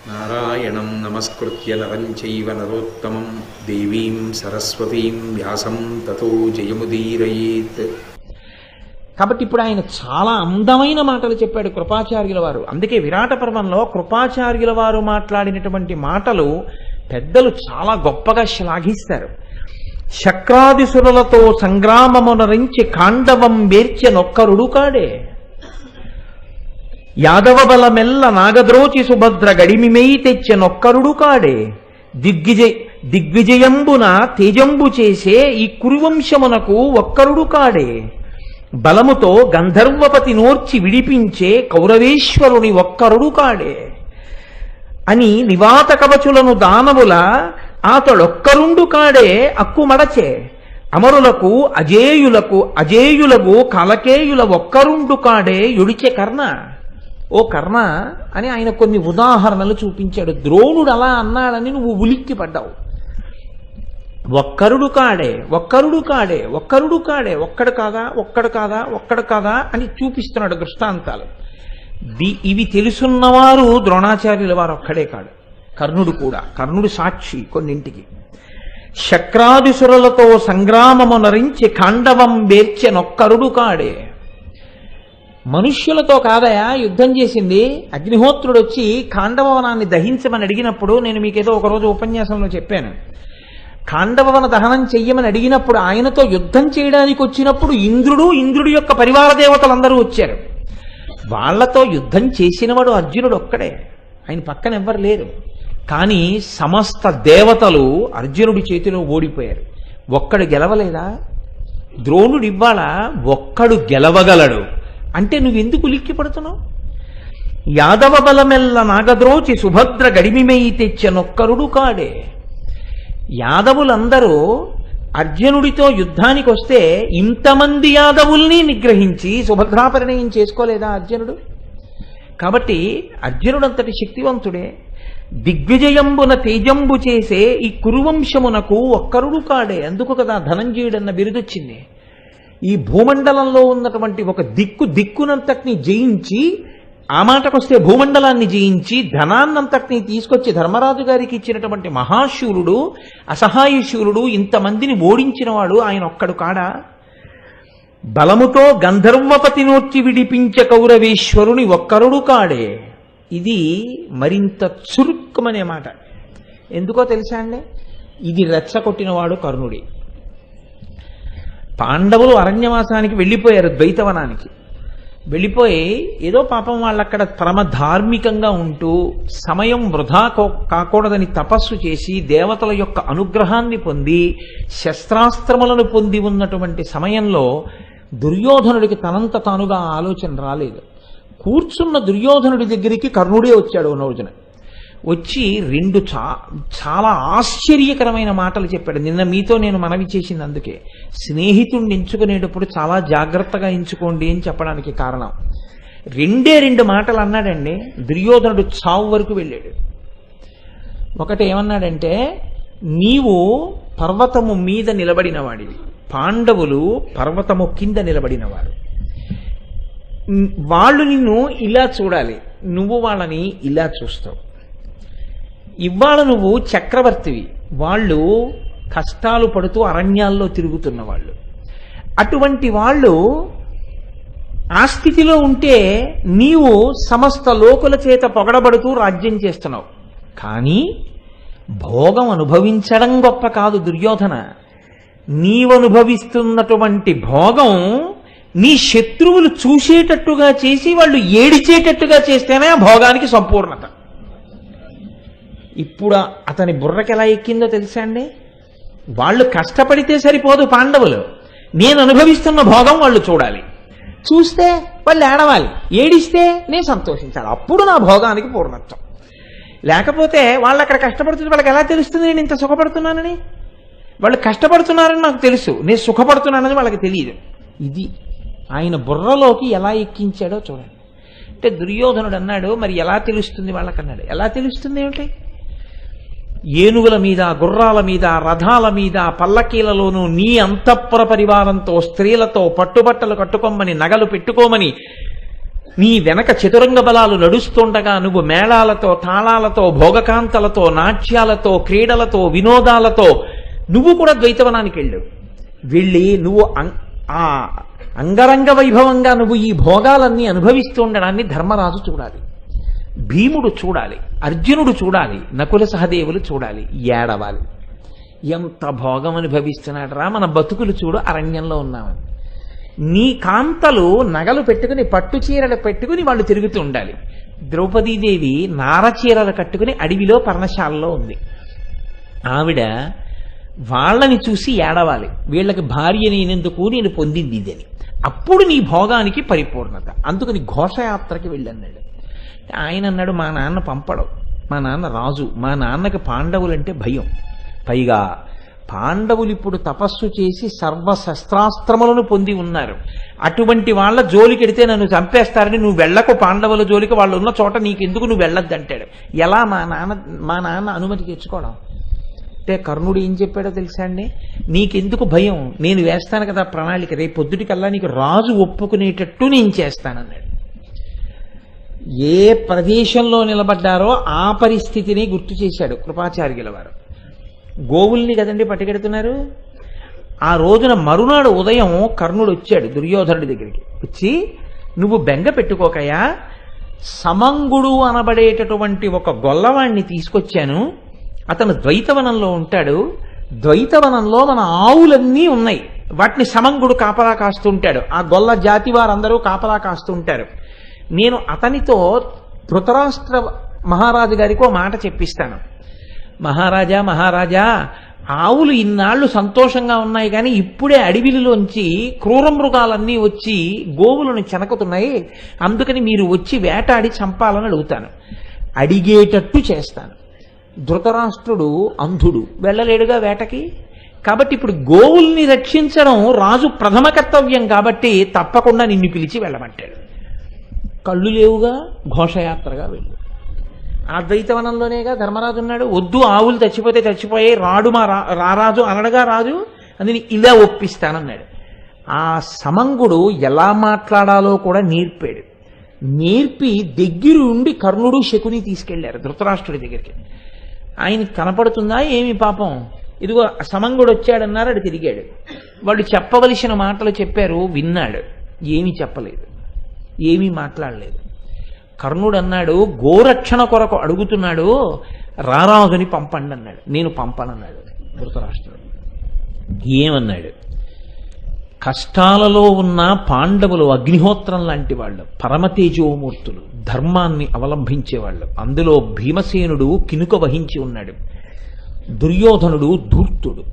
నారాయణం నమస్కృత్య నరం చైవ నరోత్తమం దేవీం సరస్వతీం వ్యాసం తతో జయముదీరయేత్. కాబట్టి ఇప్పుడు ఆయన చాలా అందమైన మాటలు చెప్పాడు కృపాచార్యుల వారు. అందుకే విరాట పర్వంలో కృపాచార్యుల వారు మాట్లాడినటువంటి మాటలు పెద్దలు చాలా గొప్పగా శ్లాఘిస్తారు. శక్రాదిసురులతో సంగ్రామమునరించి ఖాండవం వేర్చెనొక్కరుడు కాడే, యాదవ బలమెల్ల నాగద్రోచి సుభద్ర గడిమిమై తెచ్చెనొక్కరుడు కాడే, దిగ్విజయంబున తేజంబు చేసే ఈ కురువంశమునకు ఒక్కరుడు కాడే, బలముతో గంధర్వపతి నోర్చి విడిపించే కౌరవేశ్వరుని ఒక్కరుడు కాడే అని నివాత కవచులను దానవుల ఆతడొక్కరుండు కాడే అక్కుమడచే, అమరులకు అజేయులకు కలకేయుల ఒక్కరుండు కాడే యొడిచే కర్ణ. ఓ కర్ణ అని ఆయన కొన్ని ఉదాహరణలు చూపించాడు. ద్రోణుడు అలా అన్నాడని నువ్వు ఉలిక్కి పడ్డావు. ఒక్కరుడు కాడే ఒక్కడు కాదా అని చూపిస్తున్నాడు దృష్టాంతాలు. ఇవి తెలుసున్నవారు ద్రోణాచార్యుల వారు ఒక్కడే కాడు, కర్ణుడు కూడా. కర్ణుడు సాక్షి కొన్నింటికి. శక్రాదిసురులతో సంగ్రామమునరించి ఖాండవం వేర్చెనొక్కరుడు కాడే. మనుష్యులతో కాదయా యుద్ధం చేసింది. అగ్నిహోత్రుడు వచ్చి ఖాండవవనాన్ని దహించమని అడిగినప్పుడు, నేను మీకేదో ఒకరోజు ఉపన్యాసంలో చెప్పాను, ఖాండవవన దహనం చెయ్యమని అడిగినప్పుడు ఆయనతో యుద్ధం చేయడానికి వచ్చినప్పుడు ఇంద్రుడి యొక్క పరివార దేవతలందరూ వచ్చారు. వాళ్లతో యుద్ధం చేసినవాడు అర్జునుడు ఒక్కడే, ఆయన పక్కన ఎవ్వరు లేరు. కానీ సమస్త దేవతలు అర్జునుడి చేతిలో ఓడిపోయారు. ఒక్కడు గెలవలేదా? ద్రోణుడు ఇవ్వాల ఒక్కడు గెలవగలడు అంటే నువ్వెందుకు ఉలిక్కి పడుతున్నావు? యాదవ బలమెల్ల నాగద్రోచి సుభద్ర గడిమిమై తెచ్చెనొక్కరుడు కాడే. యాదవులందరూ అర్జునుడితో యుద్ధానికి వస్తే ఇంతమంది యాదవుల్ని నిగ్రహించి సుభద్రాపరిణయం చేసుకోలేదా అర్జునుడు? కాబట్టి అర్జునుడంతటి శక్తివంతుడే. దిగ్విజయంబున తేజంబు చేసే ఈ కురువంశమునకు ఒక్కరుడు కాడే. అందుకు కదా ధనంజయుడన్న బిరుదొచ్చింది. ఈ భూమండలంలో ఉన్నటువంటి ఒక దిక్కునంతటిని జయించి, ఆ మాటకొస్తే భూమండలాన్ని జయించి ధనాన్నంతటినీ తీసుకొచ్చి ధర్మరాజు గారికి ఇచ్చినటువంటి మహాశూరుడు, అసహాయశూరుడు, ఇంతమందిని ఓడించినవాడు ఆయన ఒక్కడు కాడా? బలముతో గంధర్వపతి నోర్చి విడిపించే కౌరవేశ్వరుని ఒక్కరుడు కాడే. ఇది మరింత చురుక్కుమనే మాట. ఎందుకో తెలుసా అండి? ఇది రెచ్చగొట్టినవాడు కర్ణుడే. పాండవులు అరణ్యవాసానికి వెళ్ళిపోయారు, ద్వైతవనానికి వెళ్ళిపోయి ఏదో పాపం వాళ్ళక్కడ పరమ ధార్మికంగా ఉంటూ సమయం వృధా కాకూడదని తపస్సు చేసి దేవతల యొక్క అనుగ్రహాన్ని పొంది శస్త్రాస్త్రములను పొంది ఉన్నటువంటి సమయంలో దుర్యోధనుడికి తనంత తానుగా ఆలోచన రాలేదు. కూర్చున్న దుర్యోధనుడి దగ్గరికి కర్ణుడే వచ్చాడు రోజున. వచ్చి రెండు చాలా ఆశ్చర్యకరమైన మాటలు చెప్పాడు. నిన్న మీతో నేను మనవి చేసింది అందుకే. స్నేహితుడిని ఎంచుకునేటప్పుడు చాలా జాగ్రత్తగా ఎంచుకోండి అని చెప్పడానికి కారణం. రెండు మాటలు అన్నాడండి. దుర్యోధనుడు చావు వరకు వెళ్ళాడు. ఒకటి ఏమన్నాడంటే, నీవు పర్వతము మీద నిలబడిన వాడివి, పాండవులు పర్వతము కింద నిలబడినవారు. వాళ్ళు నిన్ను ఇలా చూడాలి, నువ్వు వాళ్ళని ఇలా చూస్తావు. ఇవాళ నువ్వు చక్రవర్తివి, వాళ్ళు కష్టాలు పడుతూ అరణ్యాల్లో తిరుగుతున్న వాళ్ళు. అటువంటి వాళ్ళు ఆ స్థితిలో ఉంటే నీవు సమస్త లోకుల చేత పొగడబడుతూ రాజ్యం చేస్తున్నావు. కానీ భోగం అనుభవించడం గొప్ప కాదు దుర్యోధన. నీవనుభవిస్తున్నటువంటి భోగం నీ శత్రువులు చూసేటట్టుగా చేసి వాళ్ళు ఏడిచేటట్టుగా చేస్తేనే ఆ భోగానికి సంపూర్ణత. ఇప్పుడు అతని బుర్రకి ఎలా ఎక్కిందో తెలుసా అండి? వాళ్ళు కష్టపడితే సరిపోదు పాండవులు, నేను అనుభవిస్తున్న భోగం వాళ్ళు చూడాలి. చూస్తే వాళ్ళు ఏడవాలి, ఏడిస్తే నేను సంతోషించాలి. అప్పుడు నా భోగానికి పూర్ణత్వం. లేకపోతే వాళ్ళు అక్కడ కష్టపడుతుంటే వాళ్ళకి ఎలా తెలుస్తుంది నేను ఇంత సుఖపడుతున్నానని? వాళ్ళు కష్టపడుతున్నారని నాకు తెలుసు, నేను సుఖపడుతున్నానని వాళ్ళకి తెలియదు. ఇది ఆయన బుర్రలోకి ఎలా ఎక్కించాడో చూడండి. అంటే దుర్యోధనుడు అన్నాడు, మరి ఎలా తెలుస్తుంది వాళ్ళకన్నాడు. ఎలా తెలుస్తుంది ఏమిటి? ఏనుగుల మీద, గుర్రాల మీద, రథాల మీద, పల్లకీలలోనూ నీ అంతఃపుర పరివారంతో, స్త్రీలతో పట్టుబట్టలు కట్టుకోమని, నగలు పెట్టుకోమని నీ వెనక చతురంగ బలాలు నడుస్తుండగా నువ్వు మేళాలతో, తాళాలతో, భోగకాంతలతో, నాట్యాలతో, క్రీడలతో, వినోదాలతో నువ్వు కూడా ద్వైతవనానికి వెళ్ళి నువ్వు ఆ అంగరంగ వైభవంగా నువ్వు ఈ భోగాలన్నీ అనుభవిస్తూ ఉండడాన్ని ధర్మరాజు చూడాలి, భీముడు చూడాలి, అర్జునుడు చూడాలి, నకుల సహదేవులు చూడాలి, ఏడవాలి. ఎంత భోగం అనుభవిస్తున్నాడు రా, మన బతుకులు చూడు అరణ్యంలో ఉన్నామని. నీ కాంతలు నగలు పెట్టుకుని, పట్టు చీరలు పెట్టుకుని వాళ్ళు తిరుగుతూ ఉండాలి. ద్రౌపదీదేవి నారచీరలు కట్టుకుని అడవిలో పర్ణశాలలో ఉంది. ఆవిడ వాళ్ళని చూసి ఏడవాలి, వీళ్ళకి భార్య నేనెందుకు, నేను పొందింది ఇదని. అప్పుడు నీ భోగానికి పరిపూర్ణత. అందుకని ఘోషయాత్రకి వెళ్ళన్నాడు. ఆయన అన్నాడు, మా నాన్న పంపడం, మా నాన్న రాజు, మా నాన్నకి పాండవులంటే భయం. పైగా పాండవులు ఇప్పుడు తపస్సు చేసి సర్వశస్త్రాస్త్రములను పొంది ఉన్నారు. అటువంటి వాళ్ళ జోలికెడితే నన్ను చంపేస్తారని నువ్వు వెళ్ళకు, పాండవుల జోలికి వాళ్ళు ఉన్న చోట నీకెందుకు, నువ్వు వెళ్ళొద్దంటాడు. ఎలా మా నాన్న అనుమతి తెచ్చుకోవడం అంటే కర్ణుడు ఏం చెప్పాడో తెలుసా అండి, నీకెందుకు భయం, నేను వేస్తాను కదా ప్రణాళిక, రేపు పొద్దుటికల్లా నీకు రాజు ఒప్పుకునేటట్టు నేను చేస్తానన్నాడు. ఏ ప్రదేశంలో నిలబడ్డారో ఆ పరిస్థితిని గుర్తు చేశాడు కృపాచార్యుల వారు. గోవుల్ని కదండి పట్టుకెడుతున్నారు. ఆ రోజున మరునాడు ఉదయం కర్ణుడు వచ్చాడు దుర్యోధనుడి దగ్గరికి. వచ్చి, నువ్వు బెంగ పెట్టుకోకయా, సమంగుడు అనబడేటటువంటి ఒక గొల్లవాణ్ణి తీసుకొచ్చాను, అతను ద్వైతవనంలో ఉంటాడు. ద్వైతవనంలో మన ఆవులన్నీ ఉన్నాయి, వాటిని సమంగుడు కాపలా కాస్తుంటాడు. ఆ గొల్ల జాతి వారందరూ కాపలా కాస్తుంటారు. నేను అతనితో ధృతరాష్ట్ర మహారాజు గారికి ఓ మాట చెప్పిస్తాను. మహారాజా, ఆవులు ఇన్నాళ్లు సంతోషంగా ఉన్నాయి, కానీ ఇప్పుడే అడవిలోంచి క్రూర మృగాలన్నీ వచ్చి గోవులను చెనకుతున్నాయి. అందుకని మీరు వచ్చి వేటాడి చంపాలని అడుగుతాను, అడిగేటట్టు చేస్తాను. ధృతరాష్ట్రుడు అంధుడు, వెళ్ళలేడుగా వేటకి. కాబట్టి ఇప్పుడు గోవుల్ని రక్షించడం రాజు ప్రథమ కర్తవ్యం కాబట్టి తప్పకుండా నిన్ను పిలిచి వెళ్ళమంటాడు. కళ్ళు లేవుగా, ఘోషయాత్రగా వెళ్ళు. ఆ ద్వైతవనంలోనేగా ధర్మరాజు ఉన్నాడు. వద్దు, ఆవులు చచ్చిపోతే చచ్చిపోయాయి, రాడు మా రారాజు అనడగా రాజు, అందుని ఇలా ఒప్పిస్తానన్నాడు. ఆ సమంగుడు ఎలా మాట్లాడాలో కూడా నేర్పాడు. నేర్పి దగ్గరుండి కర్ణుడు శకుని తీసుకెళ్లారు ధృతరాష్ట్రుడి దగ్గరికి. ఆయనకి కనపడుతుందా ఏమి పాపం, ఇదిగో సమంగుడు వచ్చాడన్నారు, అది తిరిగాడు. వాళ్ళు చెప్పవలసిన మాటలు చెప్పారు, విన్నాడు, ఏమీ చెప్పలేదు, ఏమీ మాట్లాడలేదు. కర్ణుడు అన్నాడు, గోరక్షణ కొరకు అడుగుతున్నాడు, రారాజుని పంపండి అన్నాడు. నేను పంపనన్నాడు ధృతరాష్ట్రుడు. ఏమన్నాడు, కష్టాలలో ఉన్న పాండవులు అగ్నిహోత్రం లాంటి వాళ్ళు, పరమతేజోమూర్తులు, ధర్మాన్ని అవలంబించేవాళ్ళు. అందులో భీమసేనుడు కినుక వహించి ఉన్నాడు, దుర్యోధనుడు ధూర్తుడు.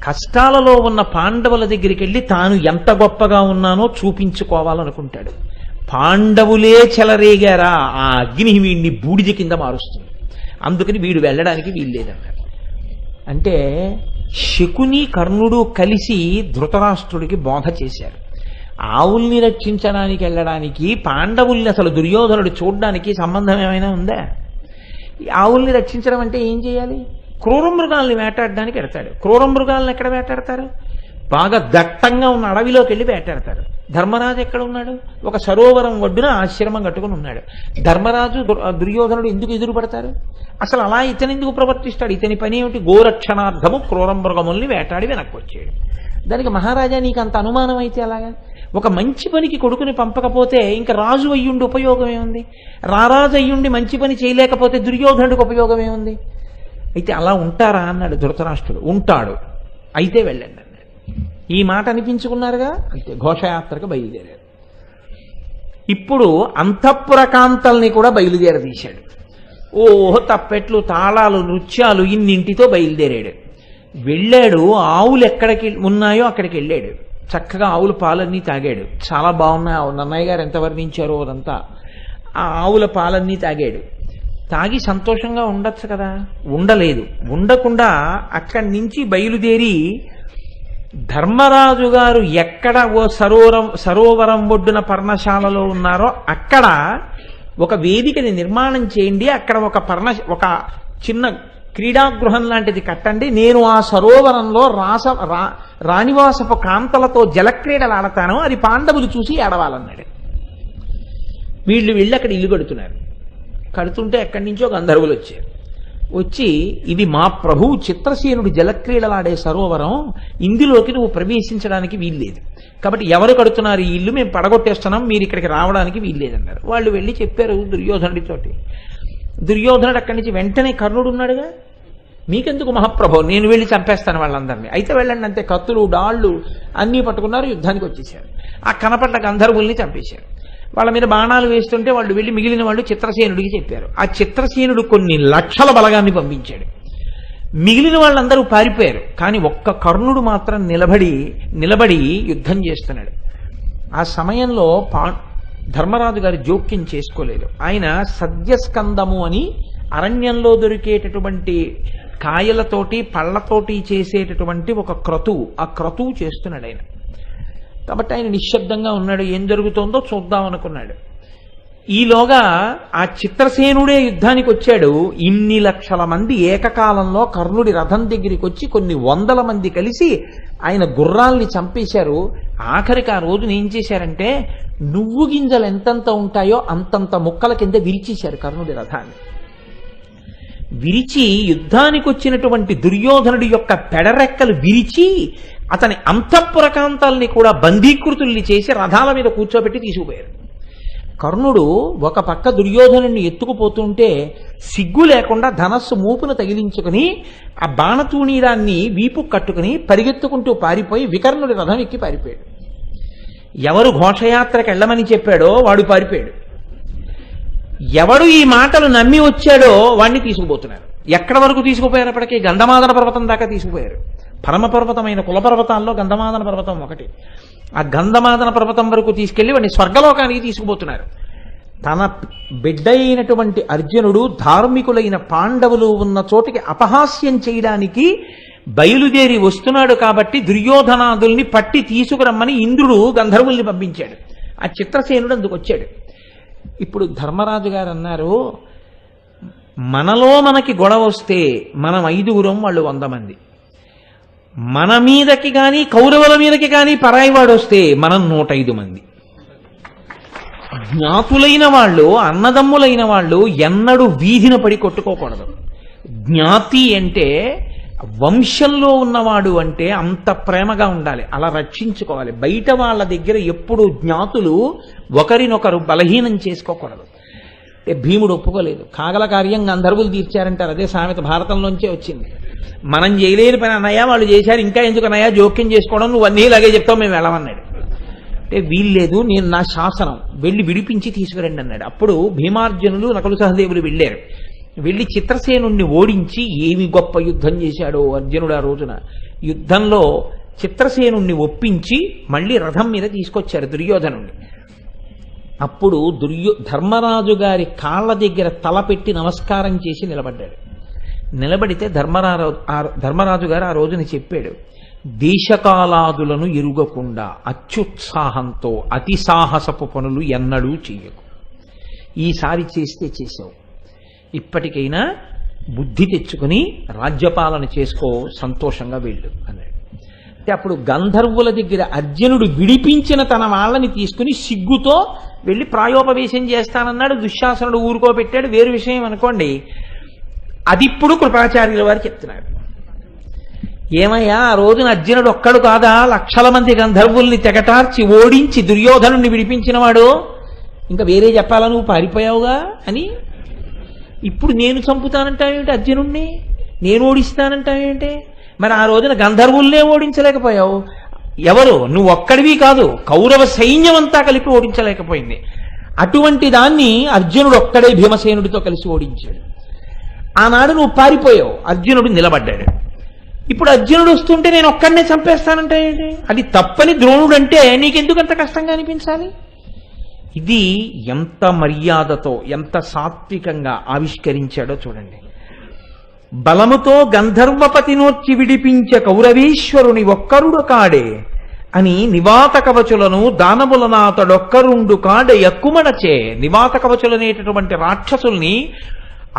కష్టాలలో ఉన్న పాండవుల దగ్గరికి వెళ్ళి తాను ఎంత గొప్పగా ఉన్నానో చూపించుకోవాలనుకుంటాడు. పాండవులే చెలరేగారా, ఆ అగ్ని వీడిని బూడిద కింద మారుస్తుంది, అందుకని వీడు వెళ్ళడానికి వీల్లేదన్నారు. అంటే శకుని కర్ణుడు కలిసి ధృతరాష్ట్రుడికి బోధ చేశారు. ఆవుల్ని రక్షించడానికి వెళ్ళడానికి పాండవుల్ని అసలు దుర్యోధనుడు చూడడానికి సంబంధం ఏమైనా ఉందా? ఆవుల్ని రక్షించడం అంటే ఏం చేయాలి? క్రూర మృగాల్ని వేటాడడానికి వెడతాడు. క్రూర మృగాలను ఎక్కడ వేటాడతారు? బాగా దట్టంగా ఉన్న అడవిలోకి వెళ్ళి వేటాడతారు. ధర్మరాజు ఎక్కడ ఉన్నాడు? ఒక సరోవరం ఒడ్డున ఆశ్రమం కట్టుకుని ఉన్నాడు. ధర్మరాజు దుర్యోధనుడు ఎందుకు ఎదురుపడతారు? అసలు అలా ఇతను ఎందుకు ప్రవర్తిస్తాడు? ఇతని పని ఏమిటి? గోరక్షణార్థము క్రూర మృగముల్ని వేటాడి వెనక్కి వచ్చాడు. దానికి మహారాజా నీకు అంత అనుమానం అయితే అలాగా? ఒక మంచి పనికి కొడుకుని పంపకపోతే ఇంకా రాజు అయ్యుండి ఉపయోగం ఏముంది? రారాజు అయ్యుండి మంచి పని చేయలేకపోతే దుర్యోధనుడికి ఉపయోగం ఏముంది? అయితే అలా ఉంటారా అన్నాడు ధృతరాష్ట్రుడు. ఉంటాడు, అయితే వెళ్ళండి అన్నాడు. ఈ మాట అనిపించుకున్నారుగా, అంతే ఘోషయాత్రకు బయలుదేరారు. ఇప్పుడు అంతఃపురకాంతల్ని కూడా బయలుదేరదీశాడు. తప్పెట్లు, తాళాలు, నృత్యాలు ఇన్నింటితో బయలుదేరాడు. వెళ్ళాడు, ఆవులు ఎక్కడికి ఉన్నాయో అక్కడికి వెళ్ళాడు. చక్కగా ఆవుల పాలన్నీ తాగాడు. చాలా బాగున్నాయి, నన్నయ్య గారు ఎంత వర్ణించారో అదంతా. ఆ ఆవుల పాలన్నీ తాగాడు. తాగి సంతోషంగా ఉండొచ్చు కదా, ఉండలేదు. ఉండకుండా అక్కడి నుంచి బయలుదేరి ధర్మరాజు గారు ఎక్కడ ఓ సరోవరం ఒడ్డున పర్ణశాలలో ఉన్నారో అక్కడ ఒక వేదికని నిర్మాణం చేయండి, అక్కడ ఒక చిన్న క్రీడాగృహం లాంటిది కట్టండి, నేను ఆ సరోవరంలో రాణివాసపు కాంతలతో జలక్రీడలు ఆడతాను, అది పాండవులు చూసి ఏడవాలన్నాడు. వీళ్ళు వెళ్ళి అక్కడ ఇల్లు కడుతున్నారు. కడుతుంటే ఎక్కడి నుంచో గంధర్వులు వచ్చారు. వచ్చి ఇది మా ప్రభువు చిత్రసేనుడు జలక్రీడలాడే సరోవరం, ఇందులోకి నువ్వు ప్రవేశించడానికి వీల్లేదు, కాబట్టి ఎవరు కడుతున్నారు ఈ ఇల్లు, మేము పడగొట్టేస్తున్నాం, మీరు ఇక్కడికి రావడానికి వీల్లేదన్నారు. వాళ్ళు వెళ్ళి చెప్పారు దుర్యోధనుడితోటి. దుర్యోధనుడు అక్కడి నుంచి వెంటనే కర్ణుడు ఉన్నాడుగా, మీకెందుకు మహాప్రభు, నేను వెళ్ళి చంపేస్తాను వాళ్ళందరినీ, అయితే వెళ్ళండి అంతే. కత్తులు డాళ్ళు అన్నీ పట్టుకున్నారు, యుద్ధానికి వచ్చేసారు. ఆ కనపడ్డ గంధర్వుల్ని చంపేశారు. వాళ్ళ మీద బాణాలు వేస్తుంటే వాళ్ళు వెళ్ళి మిగిలిన వాళ్ళు చిత్రసేనుడికి చెప్పారు. ఆ చిత్రసేనుడు కొన్ని లక్షల బలగాన్ని పంపించాడు. మిగిలిన వాళ్ళందరూ పారిపోయారు. కానీ ఒక్క కర్ణుడు మాత్రం నిలబడి యుద్ధం చేస్తున్నాడు. ఆ సమయంలో ధర్మరాజు గారు జోక్యం చేసుకోలేదు. ఆయన సద్యస్కందము అని అరణ్యంలో దొరికేటటువంటి కాయలతోటి పళ్ళతోటి చేసేటటువంటి ఒక క్రతువు, ఆ క్రతువు చేస్తున్నాడు ఆయన. కాబట్టి ఆయన నిశ్శబ్దంగా ఉన్నాడు. ఏం జరుగుతోందో చూద్దాం అనుకున్నాడు. ఈలోగా ఆ చిత్రసేనుడే యుద్ధానికి వచ్చాడు. ఇన్ని లక్షల మంది ఏకకాలంలో కర్ణుడి రథం దగ్గరికి వచ్చి కొన్ని వందల మంది కలిసి ఆయన గుర్రాల్ని చంపేశారు. ఆఖరికి ఆ రోజున ఏం చేశారంటే నువ్వు గింజలు ఎంతంత ఉంటాయో అంతంత ముక్కల కింద విరిచేశారు కర్ణుడి రథాన్ని. విరిచి యుద్ధానికి వచ్చినటువంటి దుర్యోధనుడి యొక్క పెడరెక్కలు విరిచి అతని అంతఃపురకాంతాల్ని కూడా బందీకృతుల్ని చేసి రథాల మీద కూర్చోబెట్టి తీసుకుపోయారు. కర్ణుడు ఒక పక్క దుర్యోధనుడిని ఎత్తుకుపోతుంటే సిగ్గు లేకుండా ధనస్సు మూపును తగిలించుకుని ఆ బాణతూణీరాన్ని వీపు కట్టుకుని పరిగెత్తుకుంటూ పారిపోయి వికర్ణుడి రథం ఎక్కి పారిపోయాడు. ఎవరు ఘోషయాత్రకు వెళ్ళమని చెప్పాడో వాడు పారిపోయాడు. ఎవడు ఈ మాటలు నమ్మి వచ్చాడో వాడిని తీసుకుపోతున్నారు. ఎక్కడ వరకు తీసుకుపోయారప్పటికీ గంధమాదన పర్వతం దాకా తీసుకుపోయారు. పరమపర్వతమైన కులపర్వతాల్లో గంధమాదన పర్వతం ఒకటి. ఆ గంధమాదన పర్వతం వరకు తీసుకెళ్లి వాడిని స్వర్గలోకానికి తీసుకుపోతున్నారు. తన బిడ్డ అయినటువంటి అర్జునుడు ధార్మికులైన పాండవులు ఉన్న చోటికి అపహాస్యం చేయడానికి బయలుదేరి వస్తున్నాడు. కాబట్టి దుర్యోధనాదుల్ని పట్టి తీసుకురమ్మని ఇంద్రుడు గంధర్వుల్ని పంపించాడు. ఆ చిత్రసేనుడు అందుకు వచ్చాడు. ఇప్పుడు ధర్మరాజు గారు అన్నారు, మనలో మనకి గొడవ వస్తే మనం 5గురం, వాళ్ళు 100 మంది. మన మీదకి కానీ కౌరవుల మీదకి కానీ పరాయివాడు వస్తే మనం 105 మంది. జ్ఞాతులైన వాళ్ళు, అన్నదమ్ములైన వాళ్ళు ఎన్నడూ వీధిన పడి కొట్టుకోకూడదు. జ్ఞాతి అంటే వంశంలో ఉన్నవాడు అంటే అంత ప్రేమగా ఉండాలి, అలా రక్షించుకోవాలి. బయట వాళ్ళ దగ్గర ఎప్పుడు జ్ఞాతులు ఒకరినొకరు బలహీనం చేసుకోకూడదు. భీముడు ఒప్పుకోలేదు. కాగల కార్యం గంధర్వులు తీర్చారంటారు, అదే సామెత భారతంలోంచే వచ్చింది. మనం చేయలేని పని అన్నయ్య వాళ్ళు చేశారు, ఇంకా ఎందుకు అన్నయ్య జోక్యం చేసుకోవడం, నువ్వు అన్నీ ఇలాగే చెప్తావు, మేము వెళ్ళమన్నాడు. అంటే వీల్లేదు, నేను నా శాసనం, వెళ్ళి విడిపించి తీసుకురండి అన్నాడు. అప్పుడు భీమార్జునులు నకులు సహదేవులు వెళ్ళారు. వెళ్ళి చిత్రసేనుణ్ణి ఓడించి ఏమి గొప్ప యుద్ధం చేశాడో అర్జునుడు ఆ రోజున. యుద్ధంలో చిత్రసేనుణ్ణి ఒప్పించి మళ్ళీ రథం మీద తీసుకొచ్చారు దుర్యోధనుణ్ణి. అప్పుడు ధర్మరాజు గారి కాళ్ళ దగ్గర తలపెట్టి నమస్కారం చేసి నిలబడ్డాడు. నిలబడితే ధర్మరాజు గారు ఆ రోజున చెప్పాడు, దేశకాలాదులను ఎరుగకుండా అత్యుత్సాహంతో అతి సాహసపు పనులు ఎన్నడూ చెయ్యకు. ఈసారి చేస్తే చేసావు, ఇప్పటికైనా బుద్ధి తెచ్చుకుని రాజ్యపాలన చేసుకో, సంతోషంగా వెళ్ళు అన్నాడు. అంటే అప్పుడు గంధర్వుల దగ్గర అర్జునుడు విడిపించిన తన వాళ్ళని తీసుకుని సిగ్గుతో వెళ్ళి ప్రాయోపవేశం చేస్తానన్నాడు. దుశ్శాసనుడు ఊరుకోబెట్టాడు, వేరు విషయం అనుకోండి. అది ఇప్పుడు కృపాచార్యుల వారు చెప్తున్నారు. ఏమయ్యా, ఆ రోజున అర్జునుడు ఒక్కడు కాదా, లక్షల మంది గంధర్వుల్ని తెగటార్చి ఓడించి దుర్యోధనుణ్ణి విడిపించినవాడు, ఇంకా వేరే చెప్పాలా, నువ్వు పారిపోయావుగా అని. ఇప్పుడు నేను చంపుతానంటావేంటి అర్జునుణ్ణి, నేను ఓడిస్తానంటావేంటి? మరి ఆ రోజున గంధర్వుల్నే ఓడించలేకపోయావు. ఎవరు, నువ్వు ఒక్కడివి కాదు, కౌరవ సైన్యం అంతా కలిపి ఓడించలేకపోయింది. అటువంటి దాన్ని అర్జునుడు ఒక్కడే భీమసేనుడితో కలిసి ఓడించాడు. ఆనాడు నువ్వు పారిపోయావు, అర్జునుడు నిలబడ్డాడు. ఇప్పుడు అర్జునుడు వస్తుంటే నేను ఒక్కడనే చంపేస్తానంటే అది తప్పని ద్రోణుడు అంటే నీకెందుకు అంత కష్టంగా అనిపించాలి? ఇది ఎంత మర్యాదతో ఎంత సాత్వికంగా ఆవిష్కరించాడో చూడండి. బలముతో గంధర్వపతినోర్చి విడిపించ కౌరవేశ్వరుని ఒక్కరుడు కాడే అని నివాత కవచులను దానములనాతడొక్కరుండు కాడే ఎక్కుమడచే. నివాత కవచులనేటటువంటి రాక్షసుల్ని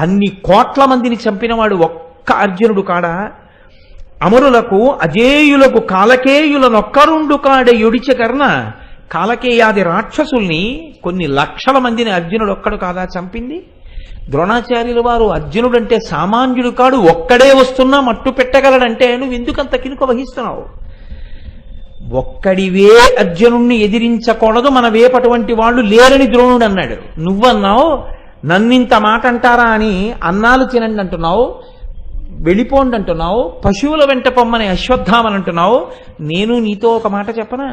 అన్ని కోట్ల మందిని చంపినవాడు ఒక్క అర్జునుడు కాడా? అమరులకు అజేయులకు కాలకేయులనొక్కరుండు కాడే యుడిచ కర్ణ కాలకేయాది రాక్షసుల్ని కొన్ని లక్షల మందిని అర్జునుడు ఒక్కడు కాదా చంపింది? ద్రోణాచార్యుల వారు అర్జునుడంటే సామాన్యుడు కాడు, ఒక్కడే వస్తున్నా మట్టు పెట్టగలడంటే నువ్వు ఎందుకంత కినుక వహిస్తున్నావు? ఒక్కడివే అర్జునుణ్ణి ఎదిరించకూడదు, మన వేపటువంటి వాళ్ళు లేరని ద్రోణుడు అన్నాడు. నువ్వన్నావు నన్నింత మాట అంటారా అని అన్నాలు తినండి అంటున్నావు, వెళ్ళిపోండి అంటున్నావు, పశువుల వెంట పొమ్మని అశ్వత్థామని అంటున్నావు. నేను నీతో ఒక మాట చెప్పనా?